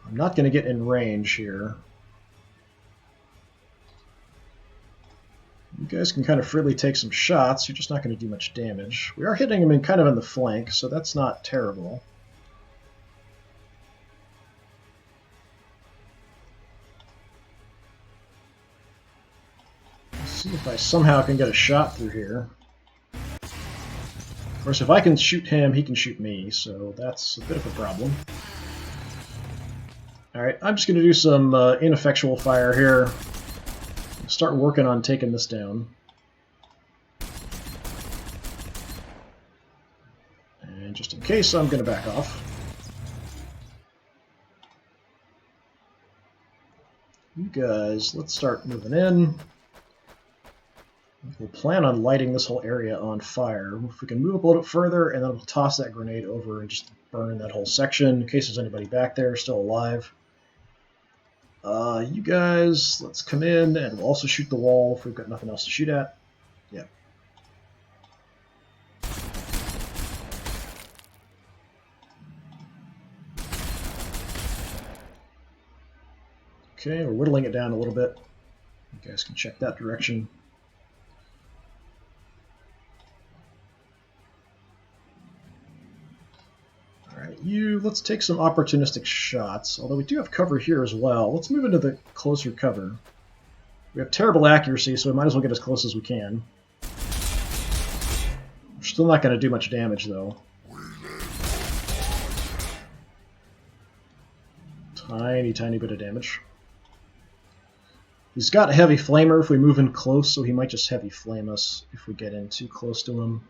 I'm not going to get in range here. You guys can kind of freely take some shots. You're just not going to do much damage. We are hitting them in kind of in the flank, so that's not terrible. See if I somehow can get a shot through here. Of course, if I can shoot him, he can shoot me, so that's a bit of a problem. Alright, I'm just going to do some ineffectual fire here. Start working on taking this down. And just in case, I'm going to back off. You guys, let's start moving in. We'll plan on lighting this whole area on fire. If we can move up a little bit further, and then we'll toss that grenade over and just burn that whole section in case there's anybody back there still alive. You guys, let's come in, and we'll also shoot the wall if we've got nothing else to shoot at. Yeah. Okay, we're whittling it down a little bit. You guys can check that direction. Let's take some opportunistic shots, although we do have cover here as well. Let's move into the closer cover. We have terrible accuracy, so we might as well get as close as we can. We're still not going to do much damage, though. Tiny, tiny bit of damage. He's got a heavy flamer if we move in close, so he might just heavy flame us if we get in too close to him.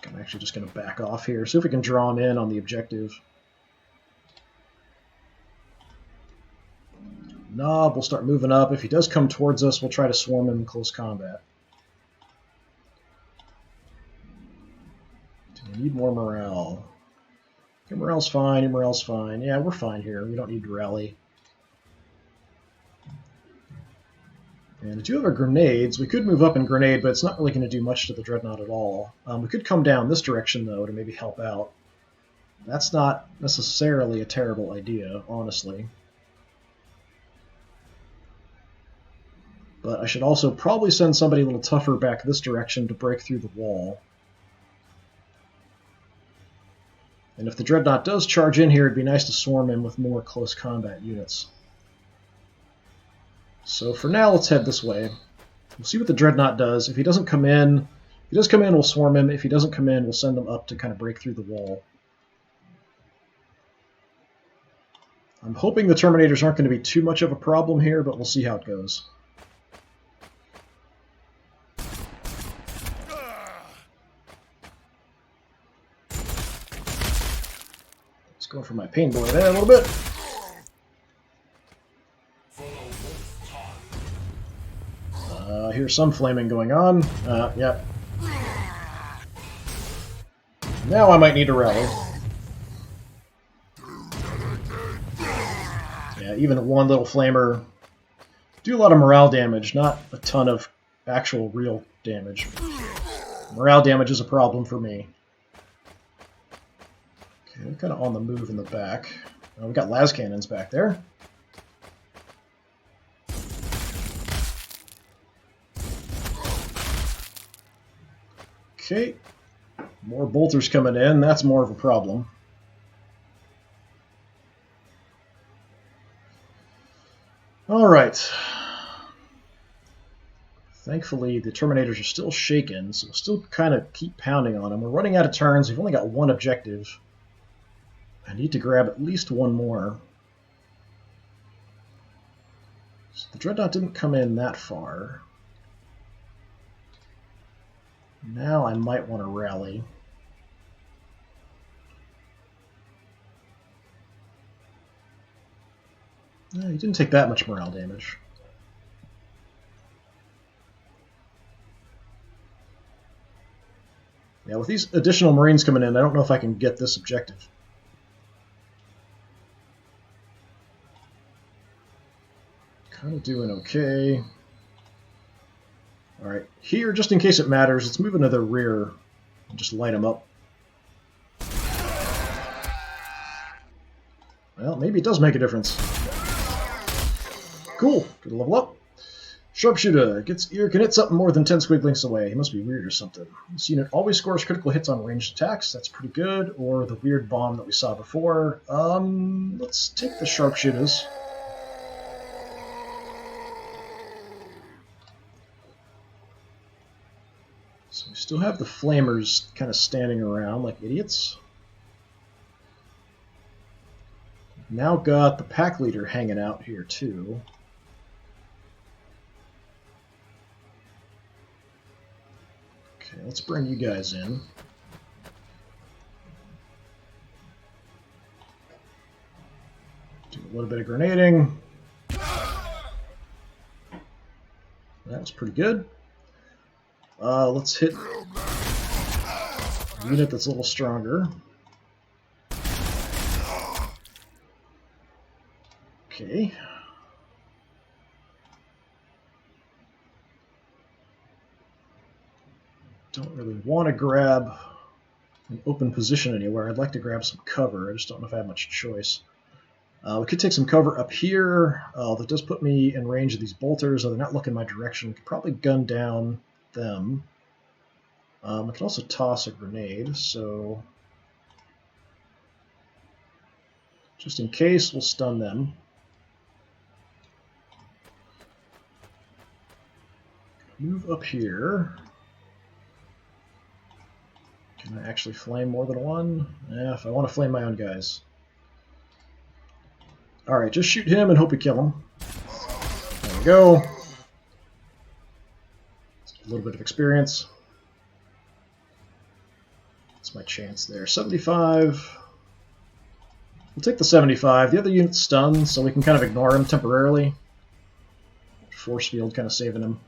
I'm actually just going to back off here, see if we can draw him in on the objective. Knob, we'll start moving up. If he does come towards us, we'll try to swarm him in close combat. Do we need more morale? Your morale's fine, your morale's fine. Yeah, we're fine here. We don't need to rally. And we do have our grenades. We could move up and grenade, but it's not really going to do much to the Dreadnought at all. We could come down this direction, though, to maybe help out. That's not necessarily a terrible idea, honestly. But I should also probably send somebody a little tougher back this direction to break through the wall. And if the Dreadnought does charge in here, it'd be nice to swarm in with more close combat units. So for now, let's head this way. We'll see what the Dreadnought does. If he doesn't come in, if he does come in, we'll swarm him. If he doesn't come in, we'll send him up to kind of break through the wall. I'm hoping the Terminators aren't going to be too much of a problem here, but we'll see how it goes. Let's go for my pain boy there a little bit. Here's some flaming going on. Yep. Now I might need to rally. Yeah, even one little flamer. Do a lot of morale damage, not a ton of actual real damage. Morale damage is a problem for me. Okay, we're kind of on the move in the back. We got las cannons back there. Okay, more bolters coming in. That's more of a problem. All right. Thankfully, the Terminators are still shaken, so we'll still kind of keep pounding on them. We're running out of turns. We've only got one objective. I need to grab at least one more. So the Dreadnought didn't come in that far. Now I might want to rally. No, he didn't take that much morale damage. Yeah, with these additional Marines coming in, I don't know if I can get this objective. Kind of doing okay. Alright, here, just in case it matters, let's move into the rear and just light them up. Well, maybe it does make a difference. Cool, good level up. Sharpshooter gets ear can hit something more than 10 squig links away. He must be weird or something. This unit always scores critical hits on ranged attacks. That's pretty good. Or the weird bomb that we saw before. Let's take the sharpshooters. So we still have the flamers kind of standing around like idiots. Now got the pack leader hanging out here too. Okay, let's bring you guys in. Do a little bit of grenading. That was pretty good. Let's hit a unit that's a little stronger. Okay. Don't really want to grab an open position anywhere. I'd like to grab some cover. I just don't know if I have much choice. We could take some cover up here. That does put me in range of these bolters. They're not looking my direction. We could probably gun down them. I could also toss a grenade, so just in case, we'll stun them. Move up here. Can I actually flame more than one? Yeah, if I want to flame my own guys. Alright, just shoot him and hope we kill him. There we go. A little bit of experience. That's my chance there. 75. We'll take the 75. The other unit's stunned, so we can kind of ignore him temporarily. Force field kind of saving him.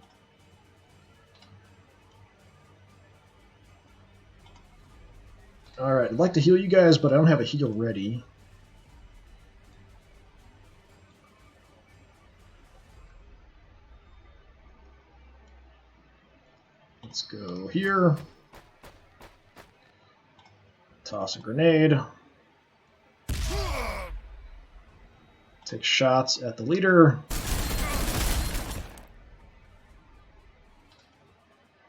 Alright, I'd like to heal you guys, but I don't have a heal ready. Let's go here. Toss a grenade. Take shots at the leader.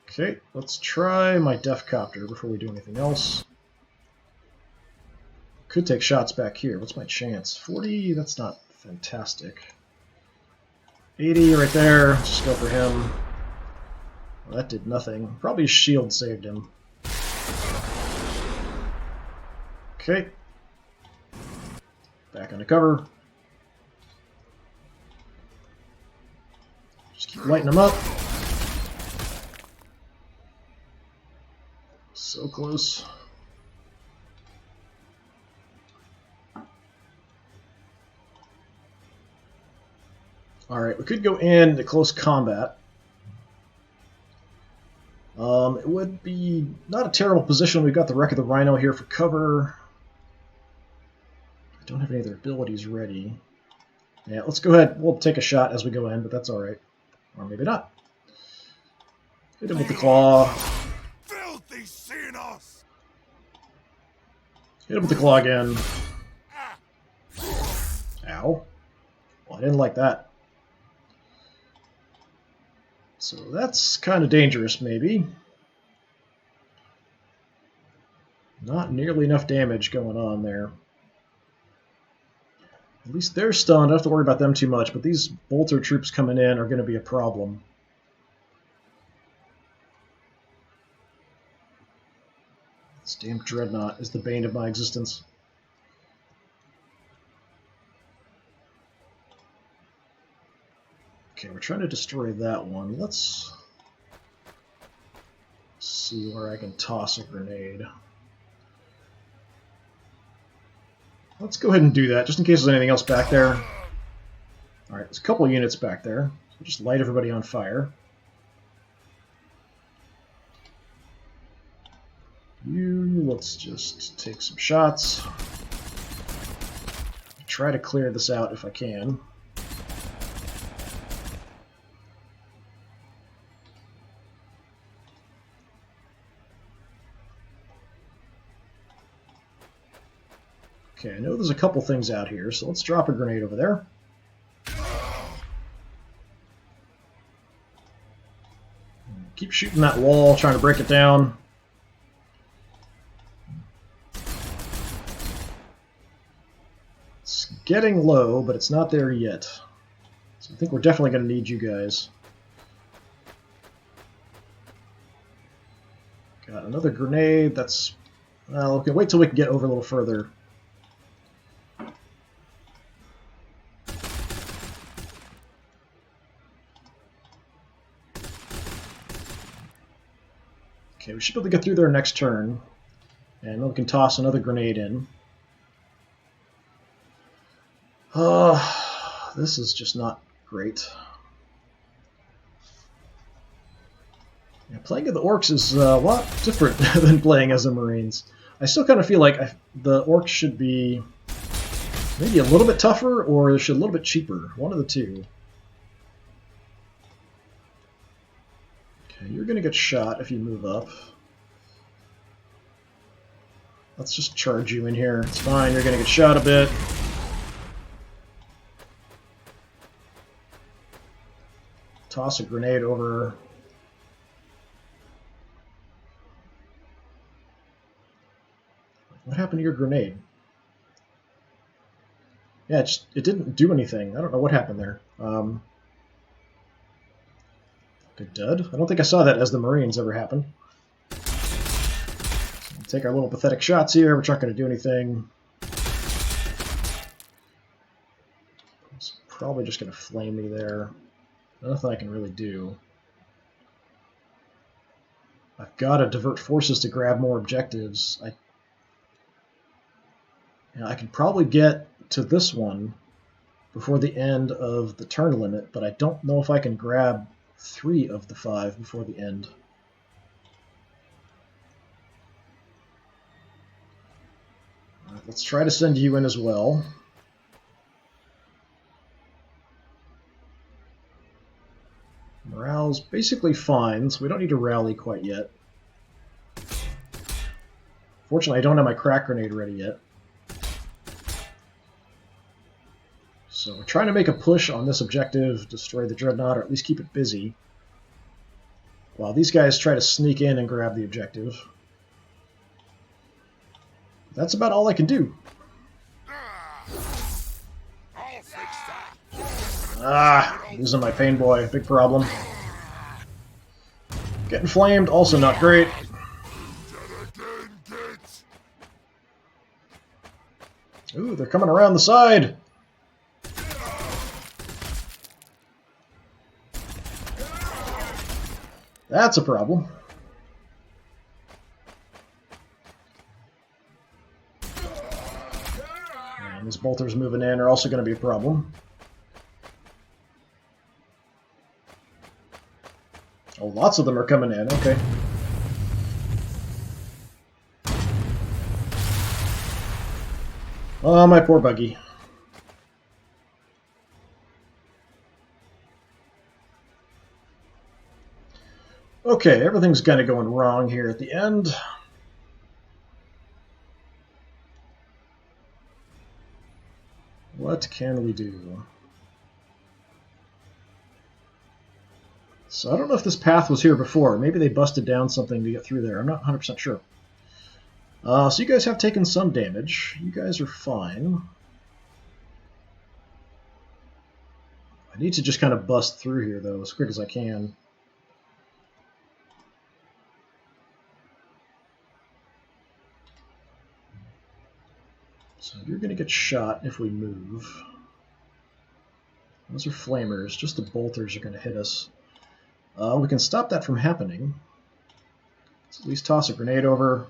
Okay, let's try my Def Copter before we do anything else. Could take shots back here. What's my chance? 40? That's not fantastic. 80 right there. Just go for him. Well, that did nothing. Probably his shield saved him. Okay. Back under cover. Just keep lighting them up. So close. Alright, we could go into close combat. It would be not a terrible position. We've got the Wreck of the Rhino here for cover. I don't have any other abilities ready. Yeah, let's go ahead. We'll take a shot as we go in, but that's alright. Or maybe not. Hit him with the claw. Filthy sinners! Hit him with the claw again. Ow. Well, I didn't like that. So that's kind of dangerous, maybe. Not nearly enough damage going on there. At least they're stunned. I don't have to worry about them too much, but these bolter troops coming in are going to be a problem. This damn dreadnought is the bane of my existence. Okay, we're trying to destroy that one. Let's see where I can toss a grenade. Let's go ahead and do that, just in case there's anything else back there. Alright, there's a couple of units back there. So just light everybody on fire. Let's just take some shots. Try to clear this out if I can. Okay, I know there's a couple things out here, so let's drop a grenade over there. Keep shooting that wall, trying to break it down. It's getting low, but it's not there yet. So I think we're definitely going to need you guys. Got another grenade. That's... well, okay, wait till we can get over a little further. Okay, we should be able to get through there next turn. And then we can toss another grenade in. This is just not great. Yeah, playing as the Orks is a lot different than playing as the Marines. I still kind of feel like the Orks should be maybe a little bit tougher, or they should a little bit cheaper. One of the two. Okay, you're going to get shot if you move up. Let's just charge you in here. It's fine, you're going to get shot a bit. Toss a grenade over. What happened to your grenade? Yeah, it didn't do anything. I don't know what happened there. Good dud. I don't think I saw that as the Marines ever happened. We'll take our little pathetic shots here. We're not going to do anything. It's probably just going to flame me there. Nothing I can really do. I've got to divert forces to grab more objectives. I can probably get to this one before the end of the turn limit, but I don't know if I can grab 3 of the 5 before the end. All right, let's try to send you in as well. Morale's basically fine, so we don't need to rally quite yet. Fortunately, I don't have my crack grenade ready yet. So we're trying to make a push on this objective, destroy the Dreadnought, or at least keep it busy, while these guys try to sneak in and grab the objective. That's about all I can do. Losing my pain boy, big problem. Getting flamed, also not great. Ooh, they're coming around the side. That's a problem. And these bolters moving in are also going to be a problem. Oh, lots of them are coming in. Okay. Oh, my poor buggy. Okay, everything's kind of going wrong here at the end. What can we do? So I don't know if this path was here before. Maybe they busted down something to get through there. I'm not 100% sure. So you guys have taken some damage. You guys are fine. I need to just kind of bust through here, though, as quick as I can. So you're going to get shot if we move. Those are flamers. Just the bolters are going to hit us. We can stop that from happening. Let's at least toss a grenade over.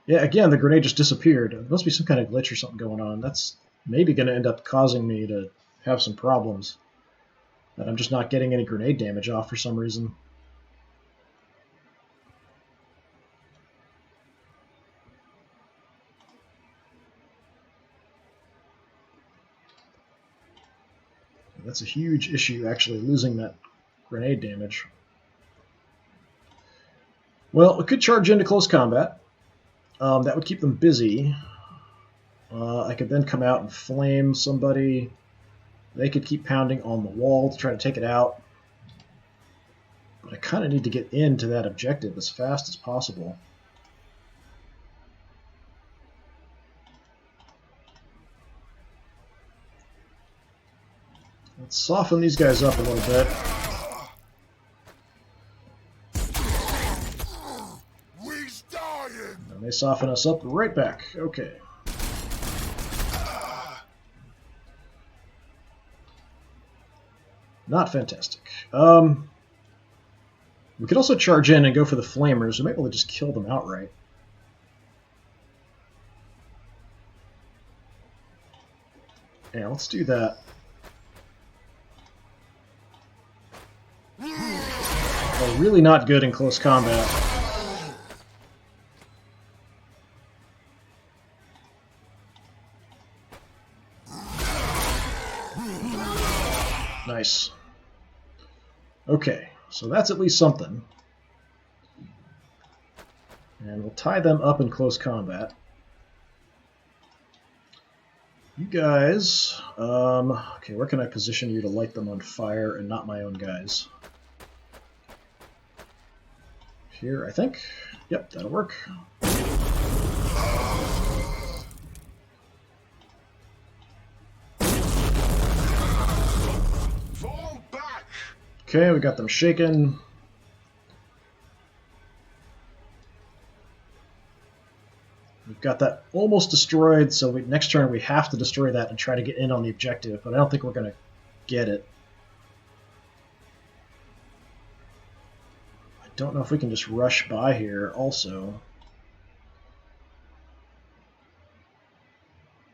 Yeah, again, the grenade just disappeared. There must be some kind of glitch or something going on. That's maybe going to end up causing me to have some problems. That I'm just not getting any grenade damage off for some reason. That's a huge issue, actually, losing that grenade damage. Well, we could charge into close combat. That would keep them busy. I could then come out and flame somebody. They could keep pounding on the wall to try to take it out. But I kind of need to get into that objective as fast as possible. Let's soften these guys up a little bit. We's dying. And they soften us up right back. Okay. Not fantastic. We could also charge in and go for the flamers. We might be able to just kill them outright. Yeah, let's do that. We're really not good in close combat. Nice. Okay, so that's at least something. And we'll tie them up in close combat. You guys, okay, where can I position you to light them on fire and not my own guys? Here, I think. Yep, that'll work. Fall back. Okay, we got them shaken. We've got that almost destroyed, so next turn we have to destroy that and try to get in on the objective, but I don't think we're going to get it. I don't know if we can just rush by here also.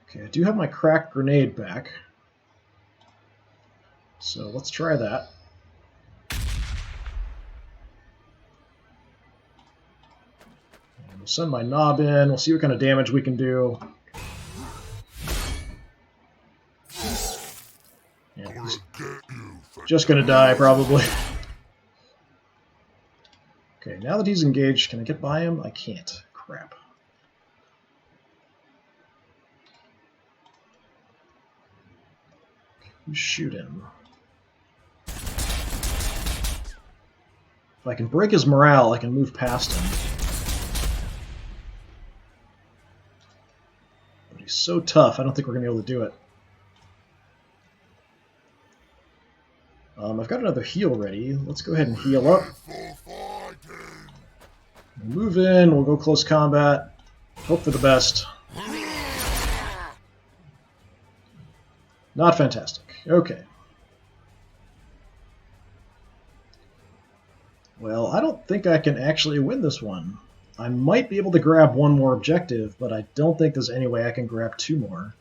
Okay, I do have my cracked grenade back. So let's try that. And we'll send my knob in, we'll see what kind of damage we can do. Yeah, he's just gonna die, probably. Okay, now that he's engaged, can I get by him? I can't. Crap. Shoot him. If I can break his morale, I can move past him. But he's so tough, I don't think we're going to be able to do it. I've got another heal ready. Let's go ahead and heal up. We'll move in, we'll go close combat. Hope for the best. Not fantastic. Okay. Well, I don't think I can actually win this one. I might be able to grab one more objective, but I don't think there's any way I can grab two more.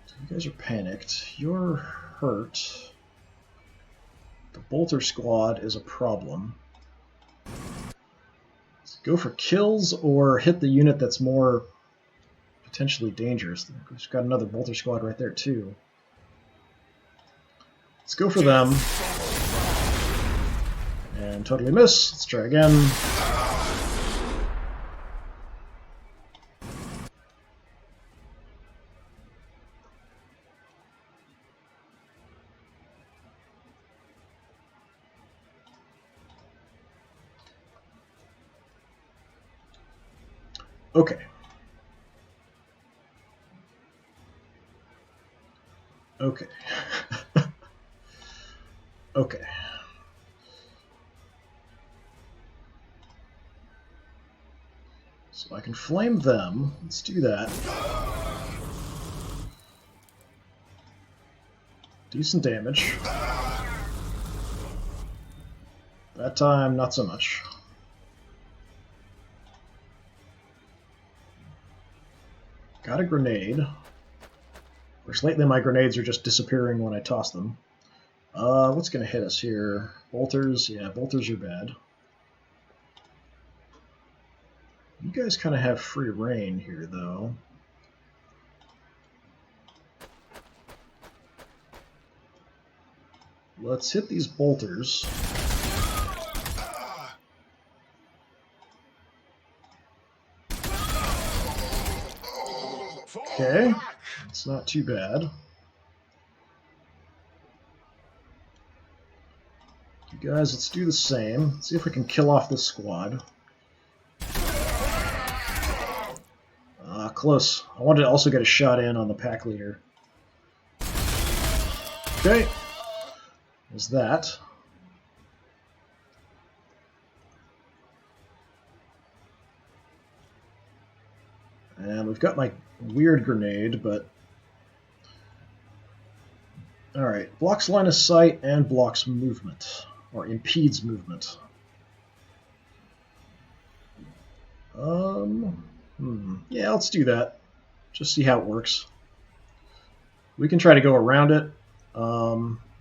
So you guys are panicked. You're hurt. The bolter squad is a problem. Let's go for kills or hit the unit that's more potentially dangerous. We've got another bolter squad right there too. Let's go for them. And totally miss. Let's try again. Okay. Okay. Okay. So I can flame them. Let's do that. Decent damage. That time, not so much. Got a grenade. Of course, lately my grenades are just disappearing when I toss them. What's going to hit us here? Bolters? Yeah, bolters are bad. You guys kind of have free reign here, though. Let's hit these bolters. Okay, it's not too bad. You guys, let's do the same. Let's see if we can kill off this squad. Close. I wanted to also get a shot in on the pack leader. Okay. There's that. And we've got my weird grenade, but... Alright, blocks line of sight and blocks movement. Or impedes movement. Yeah, let's do that. Just see how it works. We can try to go around it.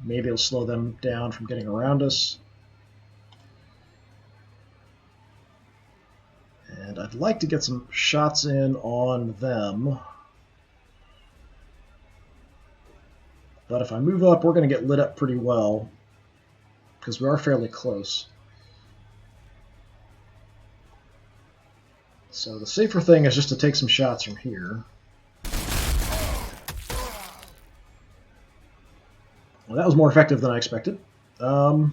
Maybe it'll slow them down from getting around us. And I'd like to get some shots in on them. But if I move up, we're going to get lit up pretty well, because we are fairly close. So the safer thing is just to take some shots from here. Well, that was more effective than I expected. Alright,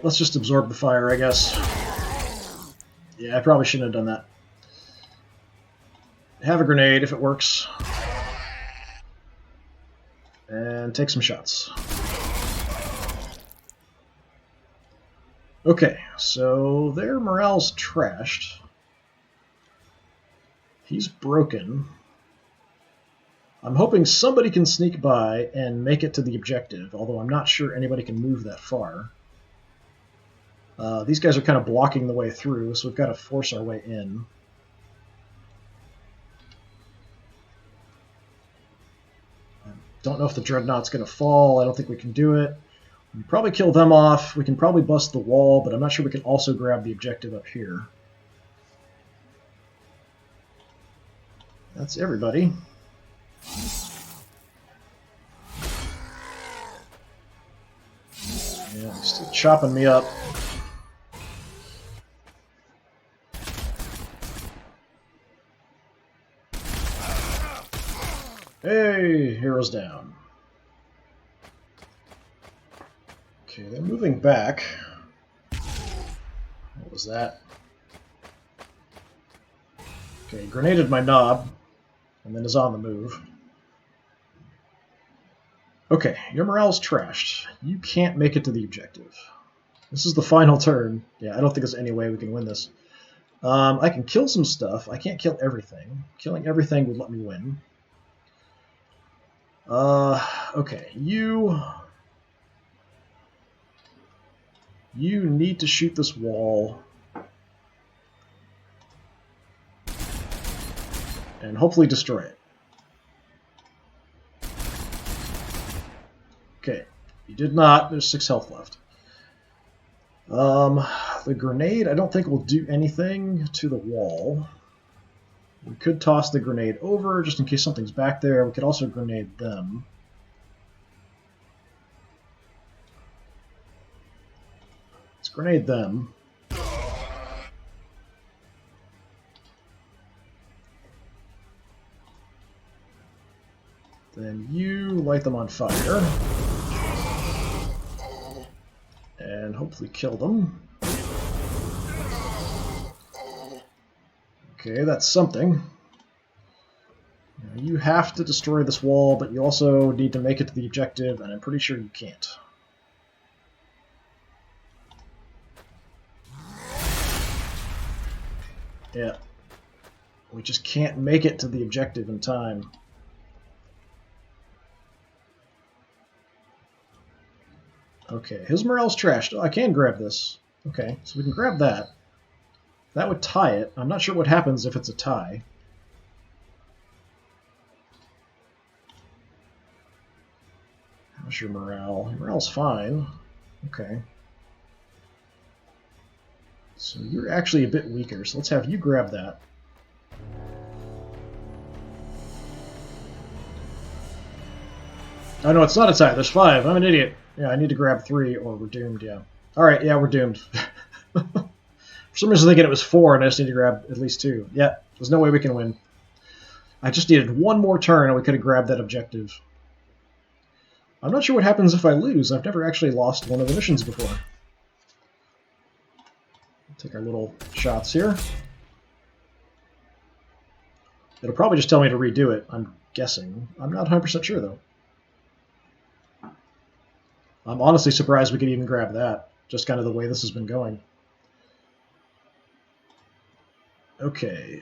let's just absorb the fire, I guess. Yeah, I probably shouldn't have done that. Have a grenade if it works. And take some shots. Okay, so their morale's trashed. He's broken. I'm hoping somebody can sneak by and make it to the objective, although I'm not sure anybody can move that far. These guys are kind of blocking the way through, so we've got to force our way in. I don't know if the Dreadnought's going to fall. I don't think we can do it. We can probably kill them off. We can probably bust the wall, but I'm not sure we can also grab the objective up here. That's everybody. Yeah, he's still chopping me up. Hey, heroes down. Okay, they're moving back. What was that? Okay, grenaded my knob, and then is on the move. Okay, your morale's trashed. You can't make it to the objective. This is the final turn. Yeah, I don't think there's any way we can win this. I can kill some stuff. I can't kill everything. Killing everything would let me win. Okay, you need to shoot this wall. And hopefully destroy it. Okay, you did not. There's 6 health left. The grenade I don't think will do anything to the wall. We could toss the grenade over just in case something's back there. We could also grenade them. Let's grenade them. Then you light them on fire. And hopefully kill them. Okay, that's something. Now, you have to destroy this wall, but you also need to make it to the objective, and I'm pretty sure you can't. Yeah. We just can't make it to the objective in time. Okay, his morale's trashed. Oh, I can grab this. Okay, so we can grab that. That would tie it. I'm not sure what happens if it's a tie. How's your morale? Your morale's fine. Okay. So you're actually a bit weaker, so let's have you grab that. Oh no, it's not a tie. There's 5. I'm an idiot. Yeah, I need to grab 3 or we're doomed, yeah. Alright, yeah, we're doomed. For some reason I was thinking it was 4 and I just need to grab at least 2. Yeah, there's no way we can win. I just needed one more turn and we could have grabbed that objective. I'm not sure what happens if I lose. I've never actually lost one of the missions before. Take our little shots here. It'll probably just tell me to redo it, I'm guessing. I'm not 100% sure, though. I'm honestly surprised we could even grab that, just kind of the way this has been going. Okay.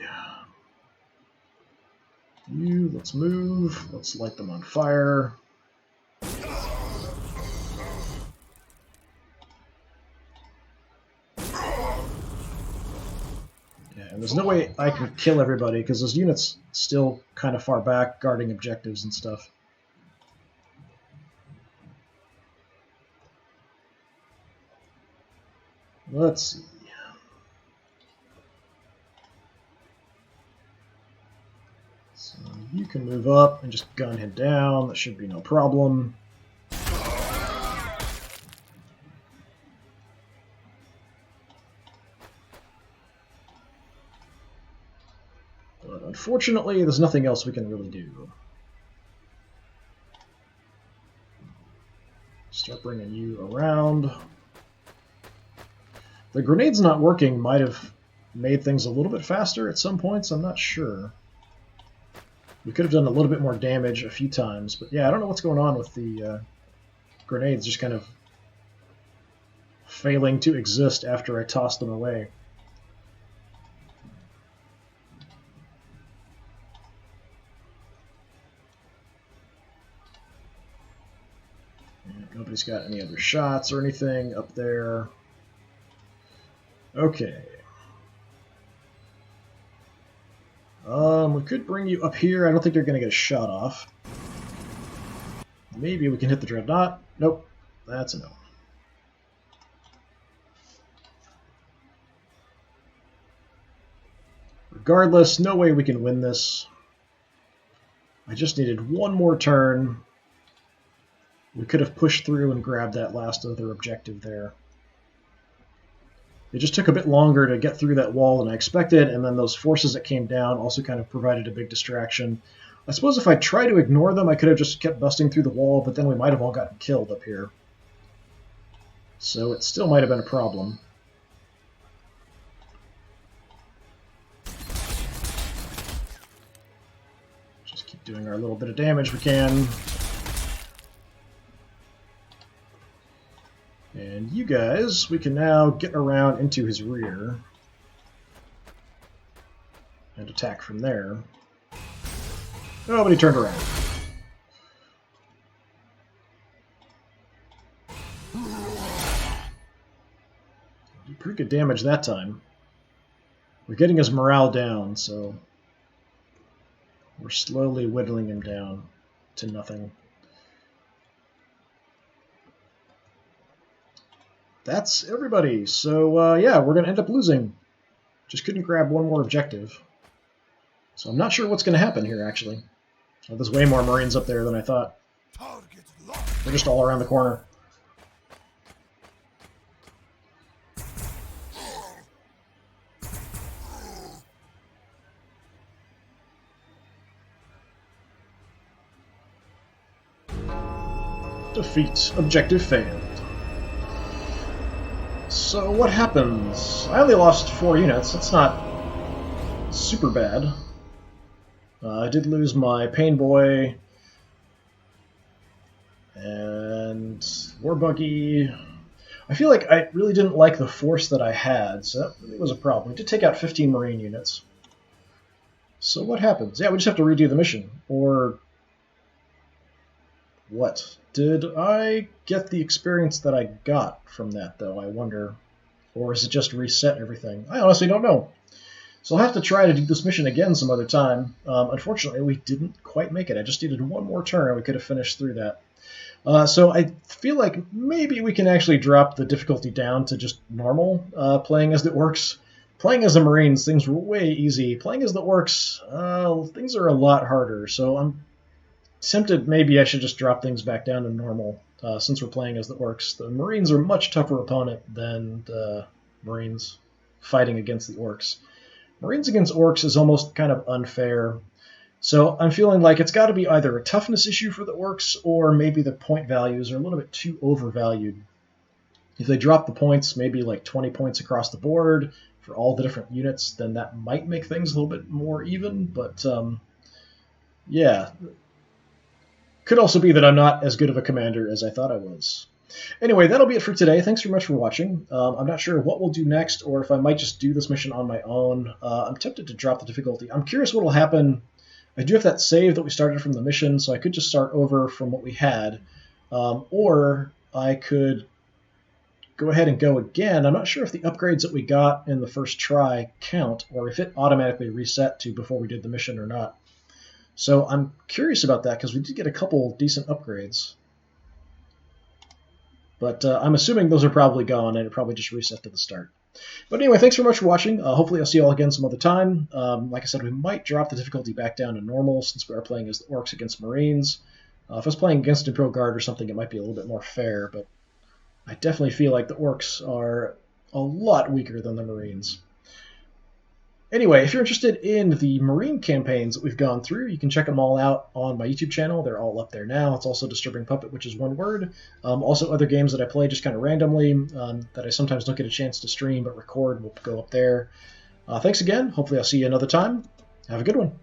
You, let's move. Let's light them on fire. And there's no way I can kill everybody because those units still kind of far back guarding objectives and stuff. Let's see. So you can move up and just gun him down. That should be no problem. But unfortunately, there's nothing else we can really do. Start bringing you around. The grenade's not working might have made things a little bit faster at some points, I'm not sure. We could have done a little bit more damage a few times, but yeah, I don't know what's going on with the grenades just kind of failing to exist after I tossed them away. And nobody's got any other shots or anything up there. Okay. We could bring you up here. I don't think you're going to get a shot off. Maybe we can hit the Dreadnought. Nope. That's a no. Regardless, no way we can win this. I just needed one more turn. We could have pushed through and grabbed that last other objective there. It just took a bit longer to get through that wall than I expected, and then those forces that came down also kind of provided a big distraction. I suppose if I tried to ignore them, I could have just kept busting through the wall, but then we might have all gotten killed up here. So it still might have been a problem. Just keep doing our little bit of damage we can. And you guys, we can now get around into his rear and attack from there. Oh, but he turned around. Did pretty good damage that time. We're getting his morale down, so we're slowly whittling him down to nothing. That's everybody. So, yeah, we're going to end up losing. Just couldn't grab one more objective. So I'm not sure what's going to happen here, actually. Oh, there's way more Marines up there than I thought. They're just all around the corner. Defeat. Objective failed. So what happens? I only lost 4 units. That's not super bad. I did lose my Pain Boy and War Buggy. I feel like I really didn't like the force that I had, so that really was a problem. We did take out 15 Marine units. So what happens? Yeah, we just have to redo the mission. Or what? Did I get the experience that I got from that, though, I wonder? Or is it just reset everything? I honestly don't know. So I'll have to try to do this mission again some other time. Unfortunately, we didn't quite make it. I just needed one more turn, and we could have finished through that. So I feel like maybe we can actually drop the difficulty down to just normal, playing as the Orks. Playing as the Marines, things were way easy. Playing as the Orks, things are a lot harder. So I'm tempted maybe I should just drop things back down to normal, since we're playing as the Orks. The Marines are a much tougher opponent than the Marines fighting against the Orks. Marines against Orks is almost kind of unfair. So I'm feeling like it's got to be either a toughness issue for the Orks, or maybe the point values are a little bit too overvalued. If they drop the points, maybe like 20 points across the board for all the different units, then that might make things a little bit more even. But yeah, could also be that I'm not as good of a commander as I thought I was. Anyway, that'll be it for today. Thanks very much for watching. I'm not sure what we'll do next, or if I might just do this mission on my own. I'm tempted to drop the difficulty. I'm curious what will happen. I do have that save that we started from the mission, so I could just start over from what we had. Or I could go ahead and go again. I'm not sure if the upgrades that we got in the first try count, or if it automatically reset to before we did the mission or not. So I'm curious about that, because we did get a couple decent upgrades. But I'm assuming those are probably gone, and it probably just reset to the start. But anyway, thanks very much for watching. Hopefully I'll see you all again some other time. Like I said, we might drop the difficulty back down to normal, since we are playing as the Orks against Marines. If I was playing against Imperial Guard or something, it might be a little bit more fair, but I definitely feel like the Orks are a lot weaker than the Marines. Anyway, if you're interested in the Marine campaigns that we've gone through, you can check them all out on my YouTube channel. They're all up there now. It's also Disturbing Puppet, which is one word. Also, other games that I play just kind of randomly that I sometimes don't get a chance to stream but record will go up there. Thanks again. Hopefully I'll see you another time. Have a good one.